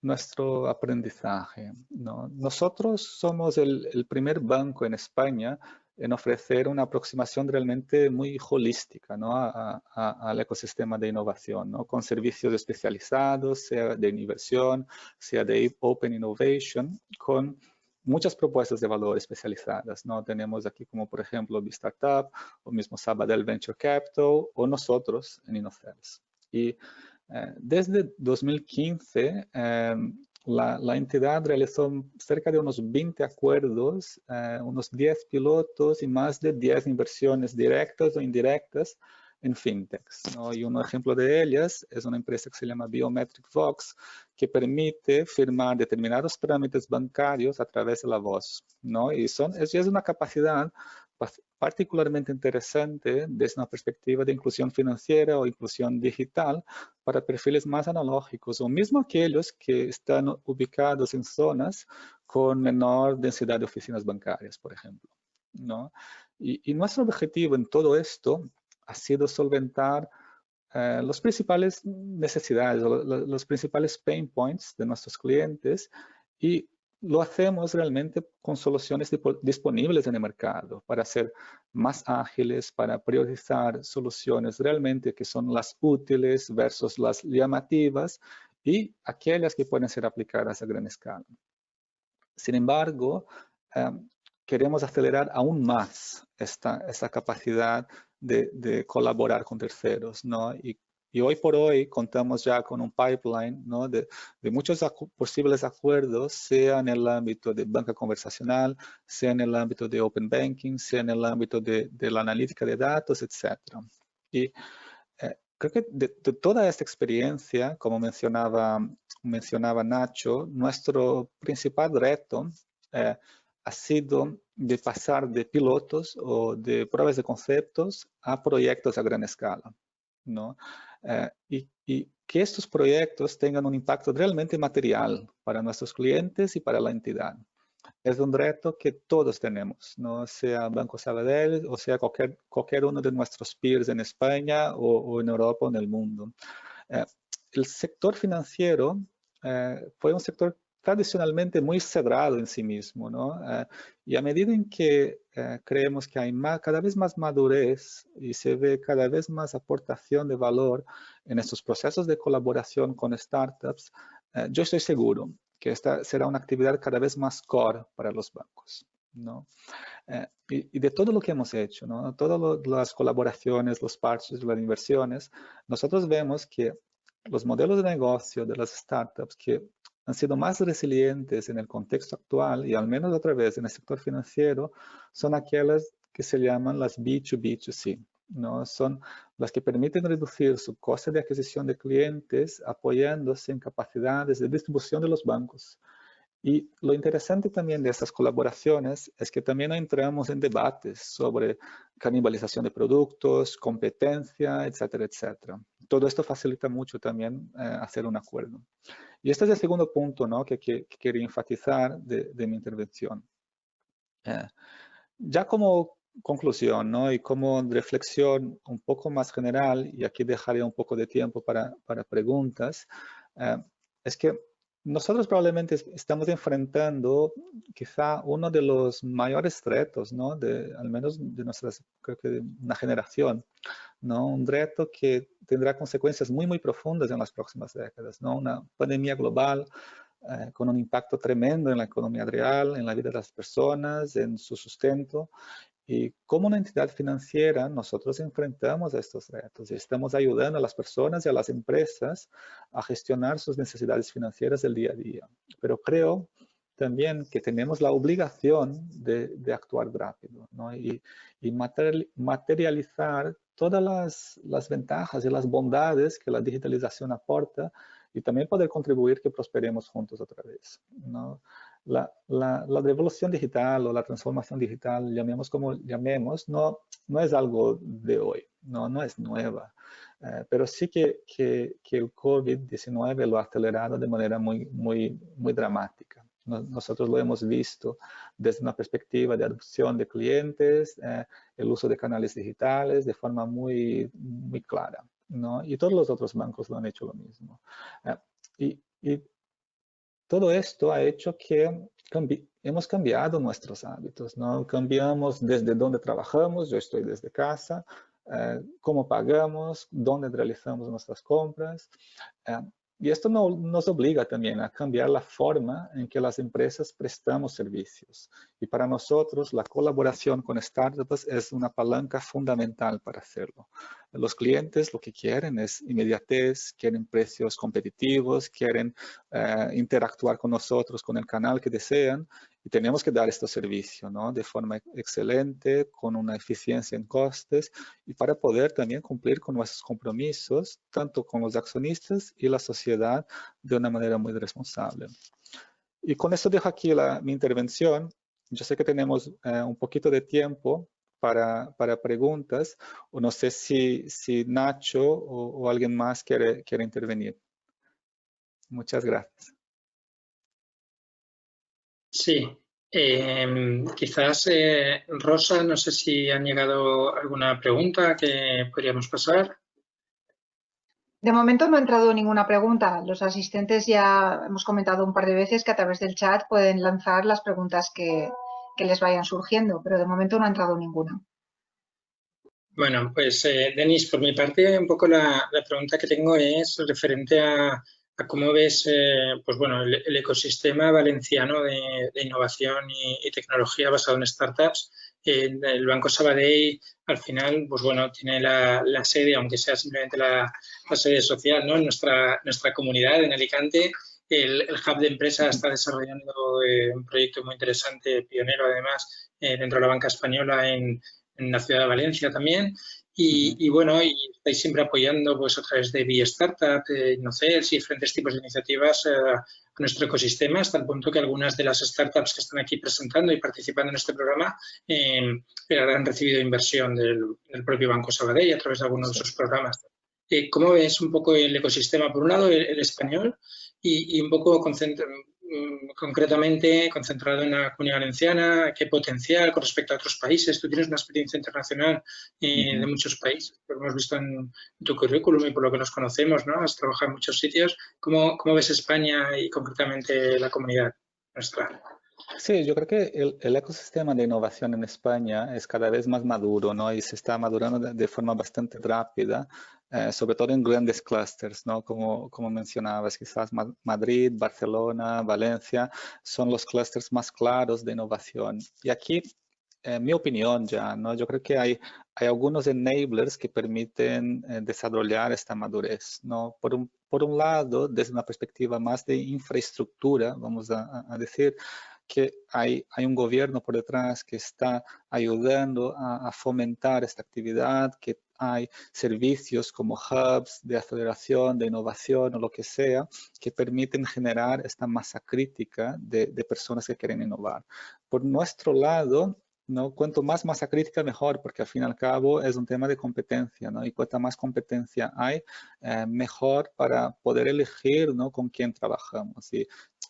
nuestro aprendizaje, ¿no? Nosotros somos el primer banco en España en ofrecer una aproximación realmente muy holística, ¿no? al ecosistema de innovación, ¿no? Con servicios especializados, sea de inversión, sea de Open Innovation, con muchas propuestas de valor especializadas, ¿no? Tenemos aquí como por ejemplo BeStartup, o mismo Sabadell Venture Capital, o nosotros en Innocels. Y desde 2015, la entidad realizó cerca de unos 20 acuerdos, unos 10 pilotos y más de 10 inversiones directas o indirectas en fintechs, ¿no? Y un ejemplo de ellas es una empresa que se llama Biometric Vox, que permite firmar determinados trámites bancarios a través de la voz, ¿no? Y es una capacidad particularmente interesante desde una perspectiva de inclusión financiera o inclusión digital para perfiles más analógicos o mismo aquellos que están ubicados en zonas con menor densidad de oficinas bancarias, por ejemplo, ¿no? Y nuestro objetivo en todo esto ha sido solventar las principales necesidades, los principales pain points de nuestros clientes y lo hacemos realmente con soluciones disponibles en el mercado para ser más ágiles, para priorizar soluciones realmente que son las útiles versus las llamativas y aquellas que pueden ser aplicadas a gran escala. Sin embargo, queremos acelerar aún más esta capacidad de colaborar con terceros, ¿no? Y hoy por hoy contamos ya con un pipeline, ¿no? de muchos posibles acuerdos, sea en el ámbito de banca conversacional, sea en el ámbito de open banking, sea en el ámbito de la analítica de datos, etc. Y creo que de toda esta experiencia, como mencionaba Nacho, nuestro principal reto ha sido de pasar de pilotos o de pruebas de conceptos a proyectos a gran escala, ¿no? Y que estos proyectos tengan un impacto realmente material para nuestros clientes y para la entidad. Es un reto que todos tenemos, ¿no? Sea Banco Sabadell o sea cualquier uno de nuestros peers en España o en Europa o en el mundo. El sector financiero fue un sector tradicionalmente muy cerrado en sí mismo, ¿no? Y a medida en que creemos que hay cada vez más madurez y se ve cada vez más aportación de valor en estos procesos de colaboración con startups, yo estoy seguro que esta será una actividad cada vez más core para los bancos, ¿no? Y de todo lo que hemos hecho, ¿no? Todas las colaboraciones, los parches, las inversiones, nosotros vemos que los modelos de negocio de las startups que han sido más resilientes en el contexto actual y al menos otra vez en el sector financiero son aquellas que se llaman las B2B2C, ¿no? Son las que permiten reducir su coste de adquisición de clientes apoyándose en capacidades de distribución de los bancos. Y lo interesante también de estas colaboraciones es que también entramos en debates sobre canibalización de productos, competencia, etcétera, etcétera. Todo esto facilita mucho también hacer un acuerdo. Y este es el segundo punto, ¿no? que quería enfatizar de mi intervención. Ya como conclusión, ¿no? Y como reflexión un poco más general, y aquí dejaré un poco de tiempo para preguntas, es que nosotros probablemente estamos enfrentando quizá uno de los mayores retos, ¿no? Al menos de creo que de una generación, ¿no? Un reto que tendrá consecuencias muy, muy profundas en las próximas décadas, ¿no? Una pandemia global con un impacto tremendo en la economía real, en la vida de las personas, en su sustento. Y como una entidad financiera, nosotros enfrentamos a estos retos y estamos ayudando a las personas y a las empresas a gestionar sus necesidades financieras del día a día. Pero creo también que tenemos la obligación de actuar rápido, ¿no? Y materializar todas las ventajas y las bondades que la digitalización aporta y también poder contribuir que prosperemos juntos otra vez, ¿no? La revolución digital o la transformación digital, llamemos como llamemos, no es algo de hoy, no es nueva. Pero sí que el COVID-19 lo ha acelerado de manera muy dramática. Nosotros lo hemos visto desde una perspectiva de adopción de clientes, el uso de canales digitales de forma muy clara, ¿no? Y todos los otros bancos lo han hecho lo mismo. Y todo esto ha hecho que hemos cambiado nuestros hábitos, ¿no? Cambiamos desde dónde trabajamos, yo estoy desde casa, cómo pagamos, dónde realizamos nuestras compras. Y esto nos obliga también a cambiar la forma en que las empresas prestamos servicios. Y para nosotros la colaboración con startups es una palanca fundamental para hacerlo. Los clientes lo que quieren es inmediatez, quieren precios competitivos, quieren interactuar con nosotros con el canal que desean. Y tenemos que dar este servicio, ¿no? De forma excelente, con una eficiencia en costes y para poder también cumplir con nuestros compromisos, tanto con los accionistas y la sociedad, de una manera muy responsable. Y con esto dejo aquí mi intervención. Yo sé que tenemos un poquito de tiempo para preguntas, o no sé si Nacho o alguien más quiere intervenir. Muchas gracias. Sí, quizás Rosa, no sé si han llegado alguna pregunta que podríamos pasar. De momento no ha entrado ninguna pregunta. Los asistentes ya hemos comentado un par de veces que a través del chat pueden lanzar las preguntas que les vayan surgiendo, pero de momento no ha entrado ninguna. Bueno, pues Denis, por mi parte, un poco la pregunta que tengo es referente a cómo ves pues bueno, el ecosistema valenciano de innovación y tecnología basado en startups. El Banco Sabadell, al final, pues bueno, tiene la sede, aunque sea simplemente la sede social, ¿no? En nuestra comunidad, en Alicante. El Hub de Empresas está desarrollando un proyecto muy interesante, pionero además, dentro de la banca española en la ciudad de Valencia también. Y bueno, y estáis siempre apoyando pues a través de B-Startup, Innocels y diferentes tipos de iniciativas a nuestro ecosistema, hasta el punto que algunas de las startups que están aquí presentando y participando en este programa han recibido inversión del propio Banco Sabadell a través de algunos de sus programas. ¿Cómo ves un poco el ecosistema? Por un lado, el español y un poco concretamente concentrado en la Comunidad Valenciana, qué potencial con respecto a otros países. Tú tienes una experiencia internacional de muchos países, lo hemos visto en tu currículum y por lo que nos conocemos, ¿no? Has trabajado en muchos sitios. ¿Cómo ves España y concretamente la comunidad nuestra? Sí, yo creo que el ecosistema de innovación en España es cada vez más maduro, ¿no? Y se está madurando de forma bastante rápida, sobre todo en grandes clústeres, ¿no? Como mencionabas, quizás Madrid, Barcelona, Valencia, son los clústeres más claros de innovación. Y aquí, en mi opinión ya, ¿no? Yo creo que hay algunos enablers que permiten desarrollar esta madurez, ¿no? Por un lado, desde una perspectiva más de infraestructura, vamos a decir, que hay un gobierno por detrás que está ayudando a fomentar esta actividad, que hay servicios como hubs de aceleración, de innovación o lo que sea, que permiten generar esta masa crítica de personas que quieren innovar. Por nuestro lado, ¿no? Cuanto más masa crítica, mejor, porque al fin y al cabo es un tema de competencia, ¿no? Y cuanta más competencia hay, mejor para poder elegir, ¿no? Con quién trabajamos. Y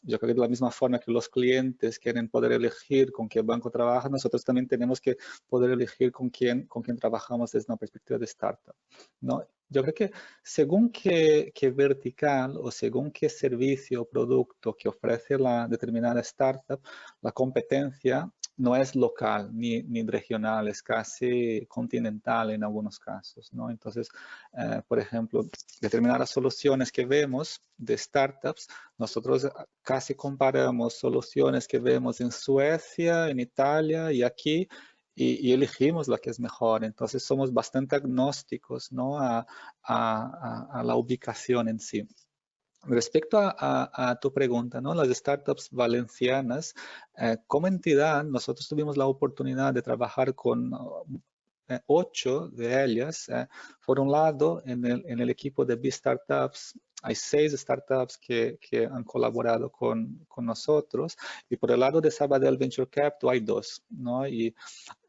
yo creo que de la misma forma que los clientes quieren poder elegir con qué banco trabajan, nosotros también tenemos que poder elegir con quién trabajamos desde una perspectiva de startup, ¿no? Yo creo que según qué vertical o según qué servicio o producto que ofrece la determinada startup, la competencia no es local ni regional, es casi continental en algunos casos, ¿no? Entonces, por ejemplo, determinadas soluciones que vemos de startups, nosotros casi comparamos soluciones que vemos en Suecia, en Italia y aquí, y elegimos la que es mejor. Entonces, somos bastante agnósticos, ¿no? a la ubicación en sí. Respecto a tu pregunta, ¿no? Las startups valencianas, como entidad, nosotros tuvimos la oportunidad de trabajar con 8 de ellas. Por un lado, en el equipo de B-Startups, hay 6 startups que han colaborado con nosotros, y por el lado de Sabadell Venture Capital hay 2, ¿no? Y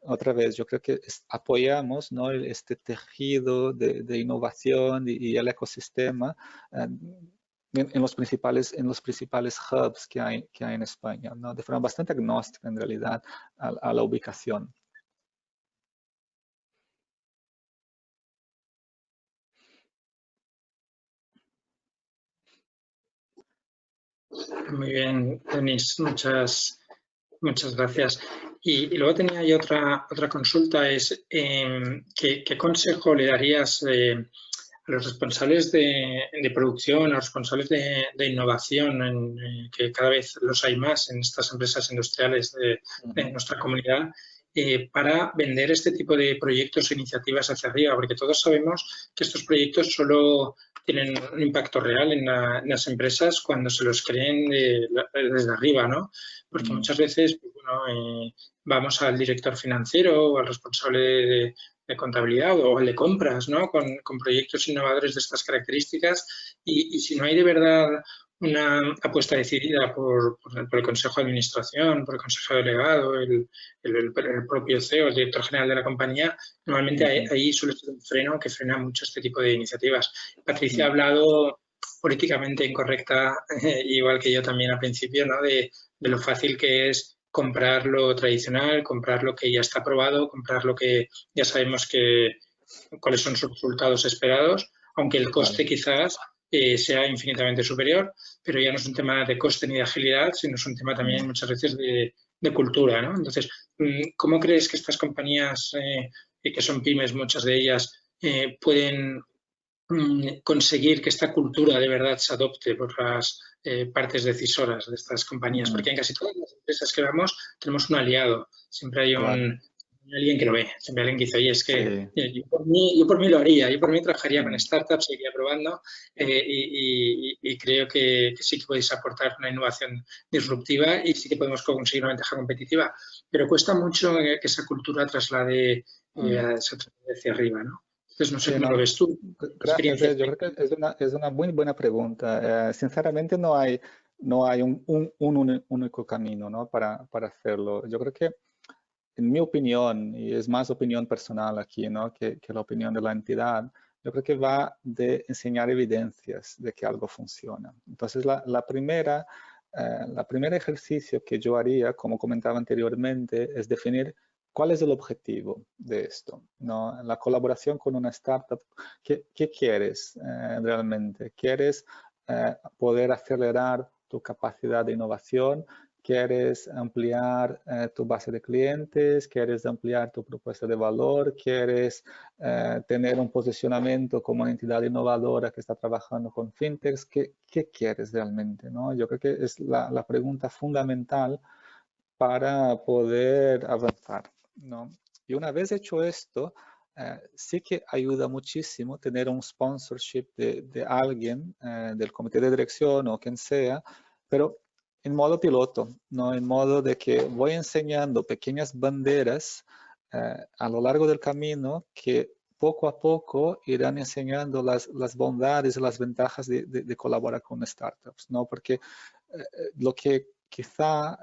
otra vez, yo creo que apoyamos, ¿no? este tejido de innovación y el ecosistema en los principales hubs que hay en España, ¿no? De forma bastante agnóstica, en realidad, a la ubicación. Muy bien, Denis, muchas gracias. Y luego tenía yo otra consulta, es ¿qué consejo le darías a los responsables de producción, a los responsables de innovación, que cada vez los hay más en estas empresas industriales de nuestra comunidad, para vender este tipo de proyectos e iniciativas hacia arriba? Porque todos sabemos que estos proyectos solo tienen un impacto real en las empresas cuando se los creen desde arriba, ¿no? Porque muchas veces, pues, bueno, vamos al director financiero o al responsable de contabilidad o el de compras, ¿no? Con proyectos innovadores de estas características, y si no hay de verdad una apuesta decidida por el Consejo de Administración, por el Consejo Delegado, el propio CEO, el director general de la compañía, normalmente ahí suele ser un freno que frena mucho este tipo de iniciativas. Patricia ha hablado políticamente incorrecta, igual que yo también al principio, ¿no? De lo fácil que es comprar lo tradicional, comprar lo que ya está probado, comprar lo que ya sabemos cuáles son sus resultados esperados, aunque el coste quizás sea infinitamente superior, pero ya no es un tema de coste ni de agilidad, sino es un tema también muchas veces de cultura, ¿no? Entonces, ¿cómo crees que estas compañías, que son pymes, muchas de ellas, pueden conseguir que esta cultura de verdad se adopte por las partes decisoras de estas compañías? Porque en casi todas las empresas que vamos tenemos un aliado, siempre hay alguien que lo ve, siempre hay alguien que dice, oye, es que yo por mí lo haría, yo por mí trabajaría con startups, seguiría probando, y creo que sí que podéis aportar una innovación disruptiva y sí que podemos conseguir una ventaja competitiva, pero cuesta mucho que esa cultura traslade hacia arriba, ¿no? Entonces, no sé cómo lo ves tú. Gracias, yo creo que es una muy buena pregunta. Sinceramente, no hay un único camino, ¿no? para hacerlo. Yo creo que, en mi opinión, y es más opinión personal aquí, ¿no? que la opinión de la entidad, yo creo que va de enseñar evidencias de que algo funciona. Entonces, la primera ejercicio que yo haría, como comentaba anteriormente, es definir cuál es el objetivo de esto, ¿no? La colaboración con una startup, ¿qué quieres realmente? ¿Quieres poder acelerar tu capacidad de innovación? ¿Quieres ampliar tu base de clientes? ¿Quieres ampliar tu propuesta de valor? ¿Quieres tener un posicionamiento como una entidad innovadora que está trabajando con fintechs? ¿Qué quieres realmente, ¿no? Yo creo que es la pregunta fundamental para poder avanzar, ¿no? Y una vez hecho esto, sí que ayuda muchísimo tener un sponsorship de alguien, del comité de dirección o quien sea, pero en modo piloto, ¿no? En modo de que voy enseñando pequeñas banderas a lo largo del camino que poco a poco irán enseñando las bondades y las ventajas de colaborar con startups, ¿no? Porque lo que quizá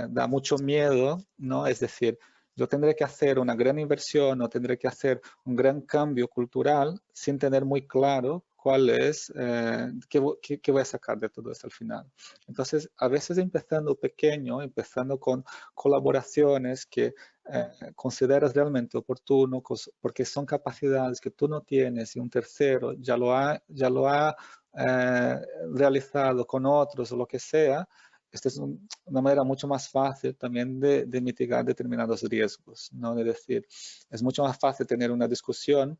da mucho miedo, ¿no? Es decir, yo tendré que hacer una gran inversión o tendré que hacer un gran cambio cultural sin tener muy claro cuál es, qué voy a sacar de todo esto al final. Entonces, a veces empezando pequeño, empezando con colaboraciones que consideras realmente oportuno, porque son capacidades que tú no tienes y un tercero ya lo ha realizado con otros o lo que sea. Esta es una manera mucho más fácil también de mitigar determinados riesgos, ¿no? Es decir, es mucho más fácil tener una discusión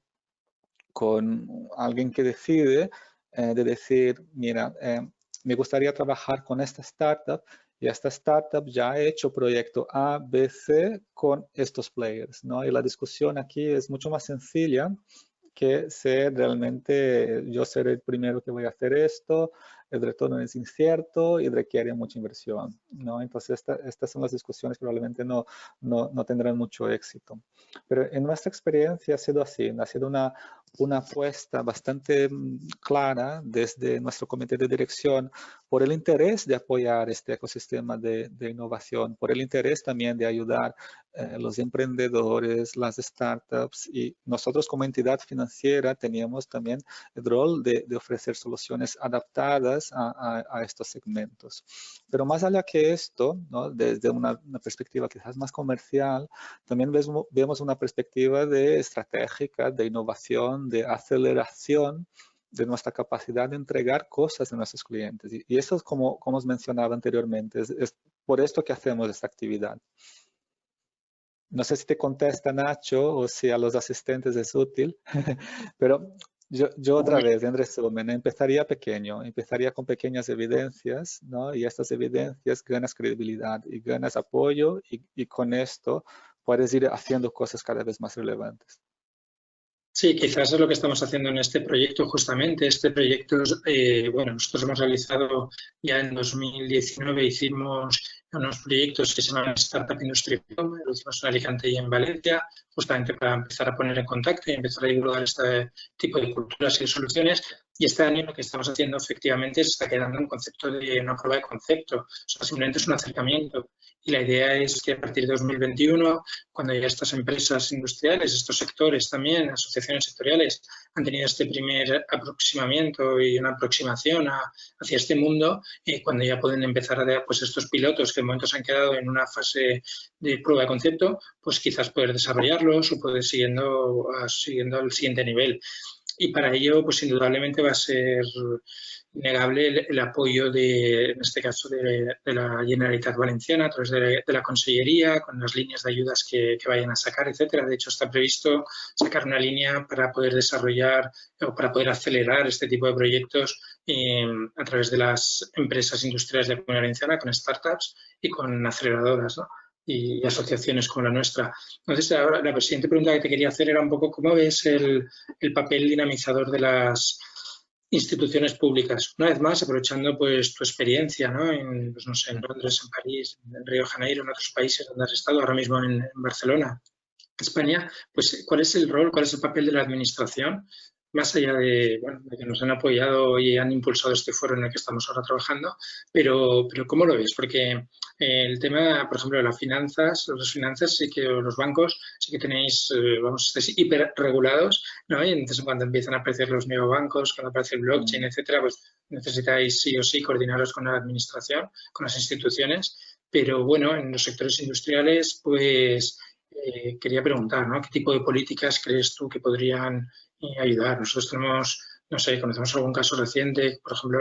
con alguien que decide, de decir, mira, me gustaría trabajar con esta startup y esta startup ya ha hecho proyecto A, B, C con estos players, ¿no? Y la discusión aquí es mucho más sencilla que ser realmente, yo seré el primero que voy a hacer esto, el retorno es incierto y requiere mucha inversión, ¿no? Entonces, estas son las discusiones que probablemente no tendrán mucho éxito. Pero en nuestra experiencia ha sido así, ha sido una apuesta bastante clara desde nuestro comité de dirección por el interés de apoyar este ecosistema de innovación, por el interés también de ayudar los emprendedores, las startups, y nosotros como entidad financiera teníamos también el rol de ofrecer soluciones adaptadas a estos segmentos. Pero más allá que esto, ¿no? Desde una perspectiva quizás más comercial, también vemos una perspectiva estratégica, de innovación, de aceleración de nuestra capacidad de entregar cosas a nuestros clientes. Y eso es como os mencionaba anteriormente, es por esto que hacemos esta actividad. No sé si te contesta Nacho o si a los asistentes es útil, pero yo otra vez, en resumen, empezaría pequeño, empezaría con pequeñas evidencias, ¿no? Y estas evidencias ganas credibilidad y ganas apoyo y con esto puedes ir haciendo cosas cada vez más relevantes. Sí, quizás es lo que estamos haciendo en este proyecto justamente. Este proyecto, bueno, nosotros hemos realizado ya en 2019, hicimos unos proyectos que se llaman Startup Industry, lo hicimos en Alicante y en Valencia, justamente para empezar a poner en contacto y empezar a divulgar este tipo de culturas y de soluciones. Y este año lo que estamos haciendo efectivamente se está quedando un concepto de una prueba de concepto, o sea, simplemente es un acercamiento. Y la idea es que a partir de 2021, cuando ya estas empresas industriales, estos sectores también, asociaciones sectoriales, han tenido este primer aproximamiento y una aproximación hacia este mundo, cuando ya pueden empezar a dar pues, estos pilotos que de momento se han quedado en una fase de prueba de concepto, pues quizás poder desarrollarlos o poder siguiendo al siguiente nivel. Y para ello, pues indudablemente va a ser innegable el apoyo en este caso, de la Generalitat Valenciana a través de la Consellería, con las líneas de ayudas que vayan a sacar, etcétera. De hecho, está previsto sacar una línea para poder desarrollar o para poder acelerar este tipo de proyectos a través de las empresas industriales de la Comunidad Valenciana, con startups y con aceleradoras, ¿no? Y asociaciones como la nuestra. Entonces, ahora, la siguiente pregunta que te quería hacer era un poco cómo ves el papel dinamizador de las instituciones públicas. Una vez más, aprovechando pues tu experiencia, ¿no? Pues, no sé, en Londres, en París, en Río de Janeiro, en otros países donde has estado, ahora mismo en Barcelona, España, pues ¿cuál es el rol, cuál es el papel de la administración? Más allá de, bueno, de que nos han apoyado y han impulsado este foro en el que estamos ahora trabajando, pero ¿cómo lo ves? Porque el tema, por ejemplo, de las finanzas, sí que los bancos sí que tenéis, vamos, estáis hiperregulados, ¿no? Y entonces cuando empiezan a aparecer los neobancos, cuando aparece el blockchain, etcétera, pues necesitáis sí o sí coordinaros con la administración, con las instituciones, pero bueno, en los sectores industriales, pues quería preguntar, ¿no? ¿Qué tipo de políticas crees tú que podrían ayudar? Nosotros tenemos, no sé, conocemos algún caso reciente, por ejemplo,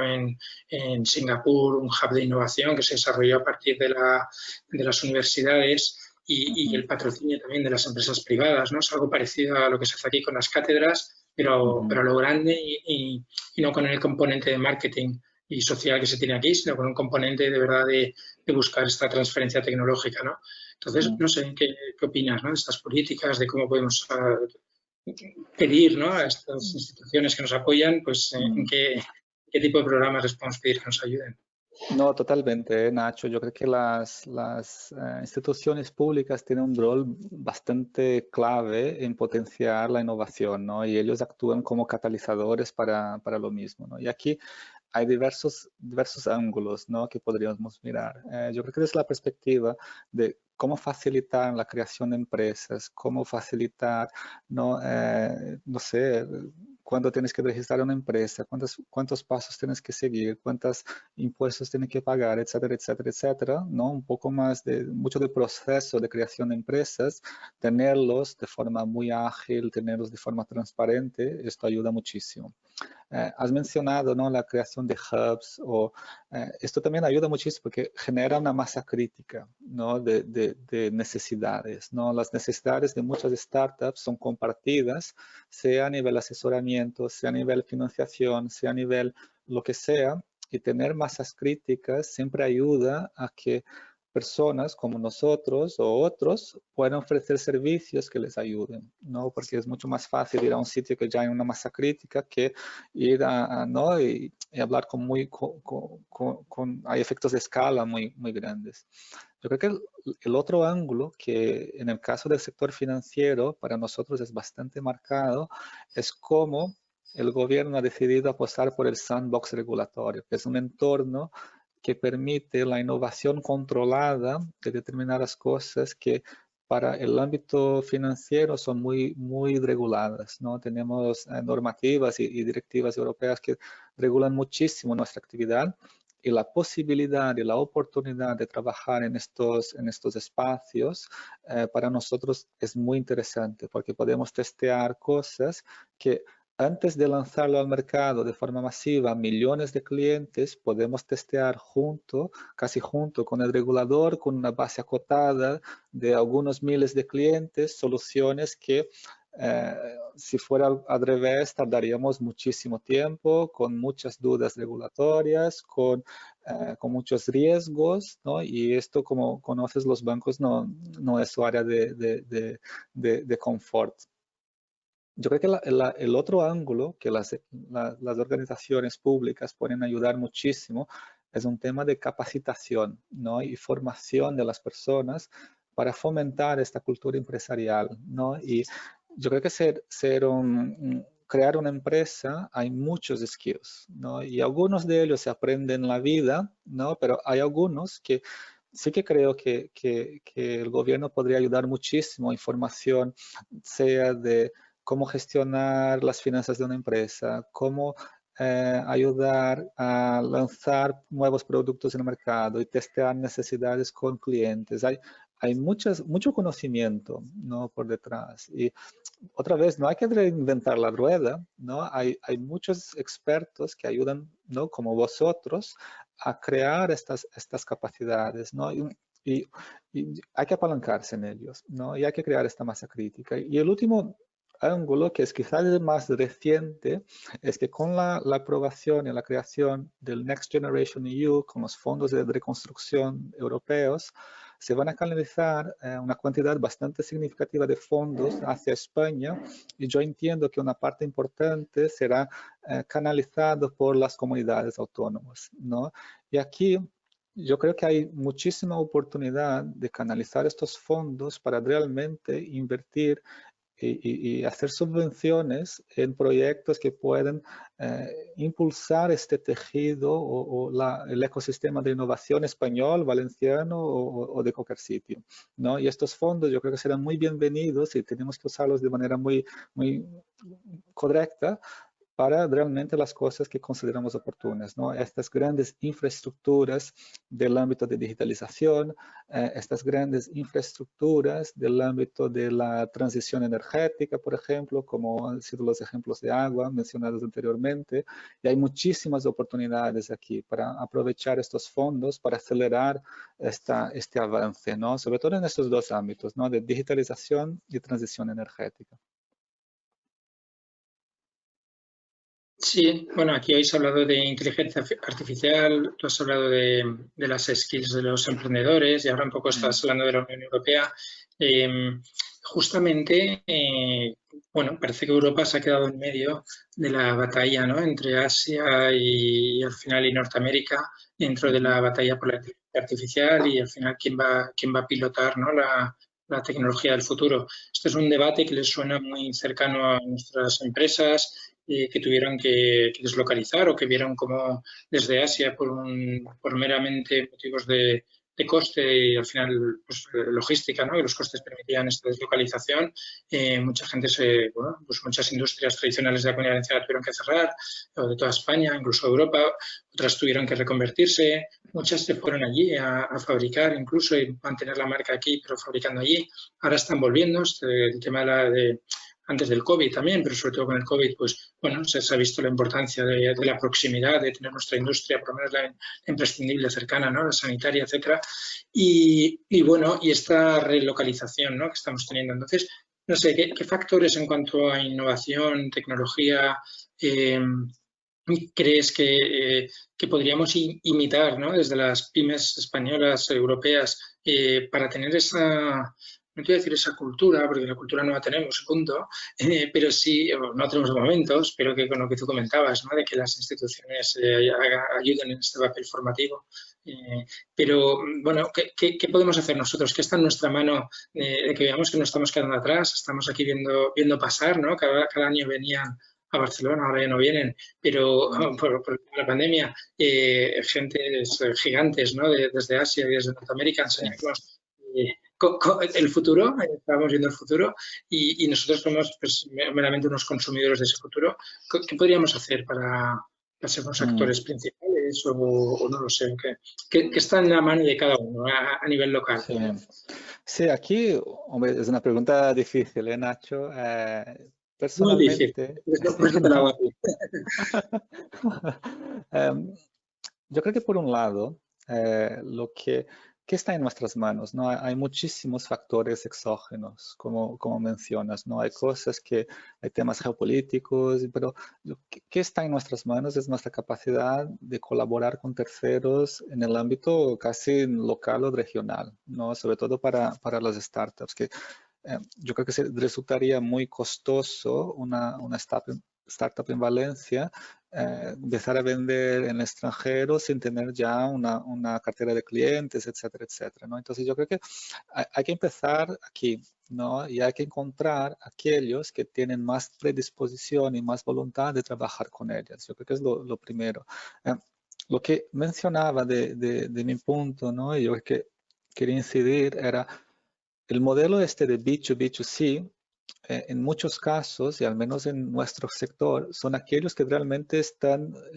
en Singapur, un hub de innovación que se desarrolló a partir de las universidades y el patrocinio también de las empresas privadas, ¿no? Es algo parecido a lo que se hace aquí con las cátedras, pero a lo grande y no con el componente de marketing y social que se tiene aquí, sino con un componente de verdad de buscar esta transferencia tecnológica, ¿no? Entonces, no sé, ¿qué opinas, ¿no? De estas políticas, de cómo podemos pedir, ¿no? A estas instituciones que nos apoyan, pues en qué tipo de programas les podemos pedir que nos ayuden. No, totalmente, Nacho. Yo creo que las instituciones públicas tienen un rol bastante clave en potenciar la innovación, ¿no? Y ellos actúan como catalizadores para lo mismo, ¿no? Y aquí hay diversos ángulos, ¿no? Que podríamos mirar. Yo creo que desde la perspectiva de cómo facilitar la creación de empresas, cómo facilitar, no sé, cuándo tienes que registrar una empresa, cuántos pasos tienes que seguir, cuántos impuestos tienes que pagar, etcétera, etcétera, etcétera, ¿no? Un poco más mucho del proceso de creación de empresas, tenerlos de forma muy ágil, tenerlos de forma transparente, esto ayuda muchísimo. Has mencionado, ¿no? La creación de hubs, esto también ayuda muchísimo porque genera una masa crítica, ¿no? de necesidades, ¿no? Las necesidades de muchas startups son compartidas, sea a nivel asesoramiento, sea a nivel financiación, sea a nivel lo que sea, y tener masas críticas siempre ayuda a que personas como nosotros o otros puedan ofrecer servicios que les ayuden, ¿no? Porque es mucho más fácil ir a un sitio que ya hay una masa crítica que ir ¿no? y hablar hay efectos de escala muy grandes. Yo creo que el otro ángulo que en el caso del sector financiero para nosotros es bastante marcado es cómo el gobierno ha decidido apostar por el sandbox regulatorio, que es un entorno que permite la innovación controlada de determinadas cosas que para el ámbito financiero son muy reguladas, ¿no? Tenemos normativas y directivas europeas que regulan muchísimo nuestra actividad y la posibilidad y la oportunidad de trabajar en estos espacios para nosotros es muy interesante porque podemos testear cosas que antes de lanzarlo al mercado de forma masiva a millones de clientes, podemos testear casi junto con el regulador, con una base acotada de algunos miles de clientes, soluciones que si fuera al revés tardaríamos muchísimo tiempo, con muchas dudas regulatorias, con muchos riesgos, ¿no? Y esto, como conoces, los bancos no es su área de confort. Yo creo que el otro ángulo que las organizaciones públicas pueden ayudar muchísimo es un tema de capacitación, ¿no? Y formación de las personas para fomentar esta cultura empresarial, ¿no? Y yo creo que crear una empresa hay muchos skills, ¿no? Y algunos de ellos se aprenden en la vida, ¿no? Pero hay algunos que sí que creo que el gobierno podría ayudar muchísimo. Información, sea de cómo gestionar las finanzas de una empresa, cómo ayudar a lanzar nuevos productos en el mercado y testear necesidades con clientes. Hay mucho conocimiento, ¿no? Por detrás. Y otra vez, no hay que reinventar la rueda, ¿no? Hay muchos expertos que ayudan, ¿no? Como vosotros, a crear estas capacidades, ¿no? Y hay que apalancarse en ellos, ¿no? Y hay que crear esta masa crítica. Y el último ángulo, que es quizás el más reciente, es que con la aprobación y la creación del Next Generation EU, con los fondos de reconstrucción europeos, se van a canalizar una cantidad bastante significativa de fondos hacia España y yo entiendo que una parte importante será canalizado por las comunidades autónomas, ¿no? Y aquí yo creo que hay muchísima oportunidad de canalizar estos fondos para realmente invertir y hacer subvenciones en proyectos que pueden impulsar este tejido o el ecosistema de innovación español, valenciano o de cualquier sitio, ¿no? Y estos fondos yo creo que serán muy bienvenidos y tenemos que usarlos de manera muy correcta para realmente las cosas que consideramos oportunas, ¿no? Estas grandes infraestructuras del ámbito de digitalización, estas grandes infraestructuras del ámbito de la transición energética, por ejemplo, como han sido los ejemplos de agua mencionados anteriormente, y hay muchísimas oportunidades aquí para aprovechar estos fondos para acelerar este avance, ¿no? Sobre todo en estos dos ámbitos, ¿no? De digitalización y transición energética. Sí, bueno, aquí habéis hablado de inteligencia artificial, tú has hablado de las skills de los emprendedores y ahora un poco estás hablando de la Unión Europea. Justamente, bueno, parece que Europa se ha quedado en medio de la batalla, ¿no? Entre Asia y al final y Norteamérica, dentro de la batalla por la inteligencia artificial y al final quién va a pilotar, ¿no? La tecnología del futuro. Este es un debate que les suena muy cercano a nuestras empresas, que tuvieron que deslocalizar o que vieron como desde Asia por meramente motivos de coste y al final pues, logística, ¿no? Que los costes permitían esta deslocalización. Mucha gente pues muchas industrias tradicionales de la Comunidad Valenciana tuvieron que cerrar, o de toda España, incluso Europa, otras tuvieron que reconvertirse, muchas se fueron allí a fabricar incluso y mantener la marca aquí, pero fabricando allí. Ahora están volviendo, el tema antes del COVID también, pero sobre todo con el COVID, pues bueno, se ha visto la importancia de la proximidad, de tener nuestra industria, por lo menos la imprescindible cercana, ¿no? La sanitaria, etcétera. Y bueno, y esta relocalización, ¿no? Que estamos teniendo. Entonces, no sé, ¿qué factores en cuanto a innovación, tecnología, crees que podríamos imitar, ¿no? Desde las pymes españolas, europeas, para tener esa, no quiero decir esa cultura, porque la cultura no la tenemos, punto, pero sí, no tenemos de momento, espero que con lo que tú comentabas, ¿no? De que las instituciones ayuden en este papel formativo. Pero, bueno, ¿qué podemos hacer nosotros? ¿Qué está en nuestra mano de que veamos que no estamos quedando atrás? Estamos aquí viendo pasar, ¿no? Cada año venían a Barcelona, ahora ya no vienen, pero por la pandemia, gentes gigantes, ¿no? Desde Asia y desde Norteamérica enseñarnos el futuro, estábamos viendo el futuro y nosotros somos pues, meramente unos consumidores de ese futuro. ¿Qué podríamos hacer para ser unos actores principales o no lo sé? ¿Qué está en la mano de cada uno a nivel local? Sí. Sí, aquí, hombre, es una pregunta difícil, Nacho? Muy difícil. Personalmente, Por eso te la hago a ti. Yo creo que por un lado, ¿qué está en nuestras manos? ¿No? Hay muchísimos factores exógenos, como mencionas, ¿no? Hay cosas hay temas geopolíticos, pero ¿qué está en nuestras manos? Es nuestra capacidad de colaborar con terceros en el ámbito casi local o regional, ¿no? Sobre todo para las startups, que yo creo que resultaría muy costoso una startup en Valencia empezar a vender en el extranjero sin tener ya una cartera de clientes, etcétera, etcétera, ¿no? Entonces yo creo que hay que empezar aquí, ¿no? Y hay que encontrar aquellos que tienen más predisposición y más voluntad de trabajar con ellas. Yo creo que es lo primero. Lo que mencionaba de mi punto, ¿no? Y yo creo que quería incidir era el modelo de B2B2C, en muchos casos, y al menos en nuestro sector, son aquellos que realmente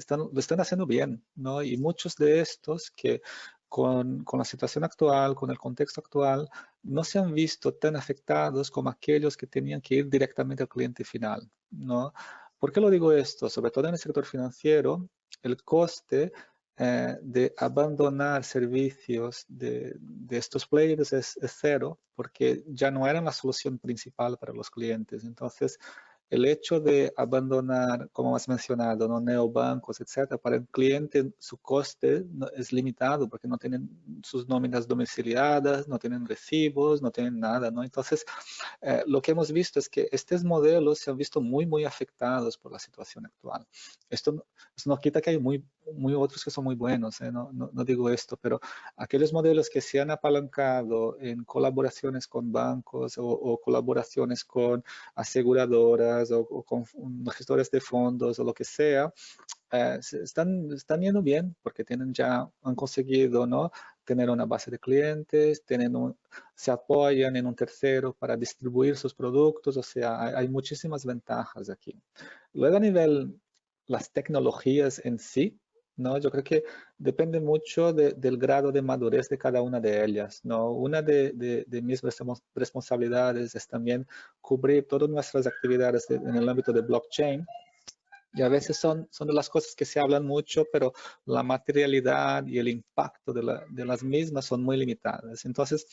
lo están haciendo bien, ¿no? Y muchos de estos que con la situación actual, con el contexto actual, no se han visto tan afectados como aquellos que tenían que ir directamente al cliente final, ¿no? ¿Por qué lo digo esto? Sobre todo en el sector financiero, el coste de abandonar servicios de estos players es cero, porque ya no eran la solución principal para los clientes. Entonces, el hecho de abandonar, como has mencionado, ¿no? Neobancos, etcétera, para el cliente su coste es limitado porque no tienen sus nóminas domiciliadas, no tienen recibos, no tienen nada, ¿no? Entonces, lo que hemos visto es que estos modelos se han visto muy afectados por la situación actual. Esto no quita que hay muy otros que son muy buenos, no digo esto, pero aquellos modelos que se han apalancado en colaboraciones con bancos o colaboraciones con aseguradoras o con gestores de fondos o lo que sea, están yendo bien porque han conseguido, ¿no? Tener una base de clientes, se apoyan en un tercero para distribuir sus productos, o sea, hay muchísimas ventajas aquí. Luego a nivel las tecnologías en sí, ¿no? Yo creo que depende mucho del grado de madurez de cada una de ellas, ¿no? Una de mis responsabilidades es también cubrir todas nuestras actividades en el ámbito de blockchain. Y a veces son de las cosas que se hablan mucho, pero la materialidad y el impacto de las mismas son muy limitadas. Entonces,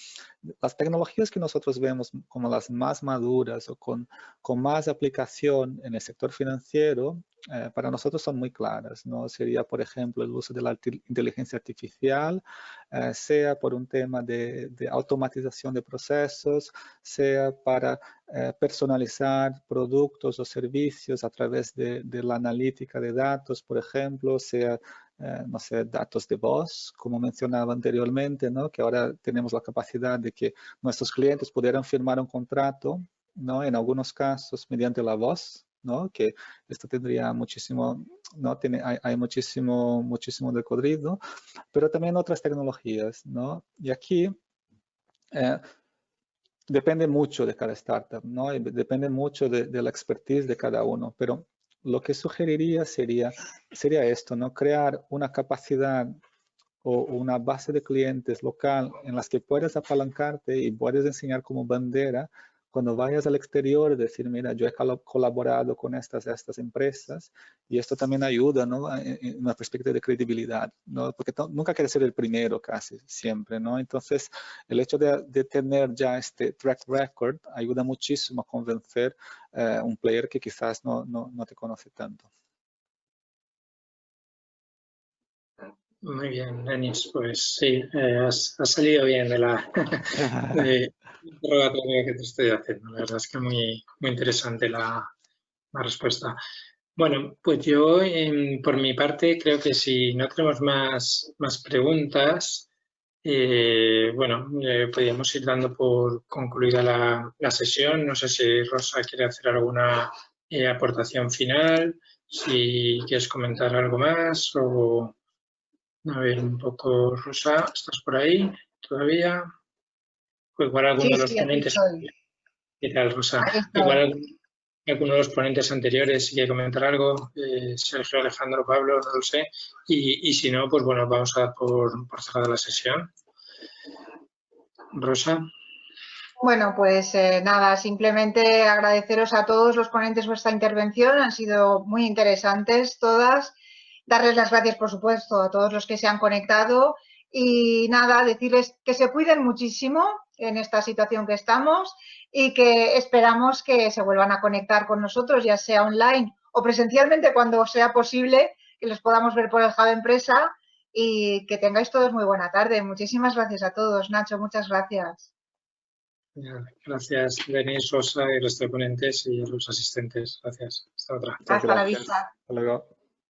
las tecnologías que nosotros vemos como las más maduras o con más aplicación en el sector financiero, para nosotros son muy claras, ¿no? Sería, por ejemplo, el uso de la inteligencia artificial, sea por un tema de automatización de procesos, sea para personalizar productos o servicios a través de la analítica de datos, por ejemplo, sea, no sé, datos de voz, como mencionaba anteriormente, ¿no? Que ahora tenemos la capacidad de que nuestros clientes pudieran firmar un contrato, ¿no? En algunos casos mediante la voz, ¿no? Que esto tendría muchísimo, ¿no? Hay muchísimo de código, pero también otras tecnologías, ¿no? Y aquí depende mucho de cada startup, ¿no? Y depende mucho de la expertise de cada uno, pero lo que sugeriría sería esto, ¿no? Crear una capacidad o una base de clientes local en las que puedes apalancarte y puedes enseñar como bandera cuando vayas al exterior, decir, mira, yo he colaborado con estas empresas y esto también ayuda, ¿no? En una perspectiva de credibilidad, ¿no? Porque nunca quieres ser el primero casi, siempre, ¿no? Entonces, el hecho de tener ya este track record ayuda muchísimo a convencer un player que quizás no te conoce tanto. Muy bien, Denis, pues sí, has salido bien de la interrogatorio que te estoy haciendo. La verdad es que muy interesante la respuesta. Bueno, pues yo por mi parte creo que si no tenemos más preguntas, podríamos ir dando por concluida la sesión. No sé si Rosa quiere hacer alguna aportación final, si quieres comentar algo más o... A ver, un poco, Rosa, ¿estás por ahí todavía? Pues igual alguno de los Sí, aquí ponentes... estoy. ¿Qué tal, Rosa? Aquí estoy. Igual alguno de los ponentes anteriores si quiere comentar algo, Sergio, Alejandro, Pablo, no lo sé. Y si no, pues bueno, vamos a dar por cerrada la sesión. Rosa. Bueno, pues nada, simplemente agradeceros a todos los ponentes vuestra intervención, han sido muy interesantes todas. Darles las gracias, por supuesto, a todos los que se han conectado y nada, decirles que se cuiden muchísimo en esta situación que estamos y que esperamos que se vuelvan a conectar con nosotros, ya sea online o presencialmente cuando sea posible, que los podamos ver por el Hub Empresa y que tengáis todos muy buena tarde. Muchísimas gracias a todos. Nacho, muchas gracias. Gracias, Denis, Rosa y los ponentes y los asistentes. Gracias. Hasta otra. Hasta la vista. Hasta luego.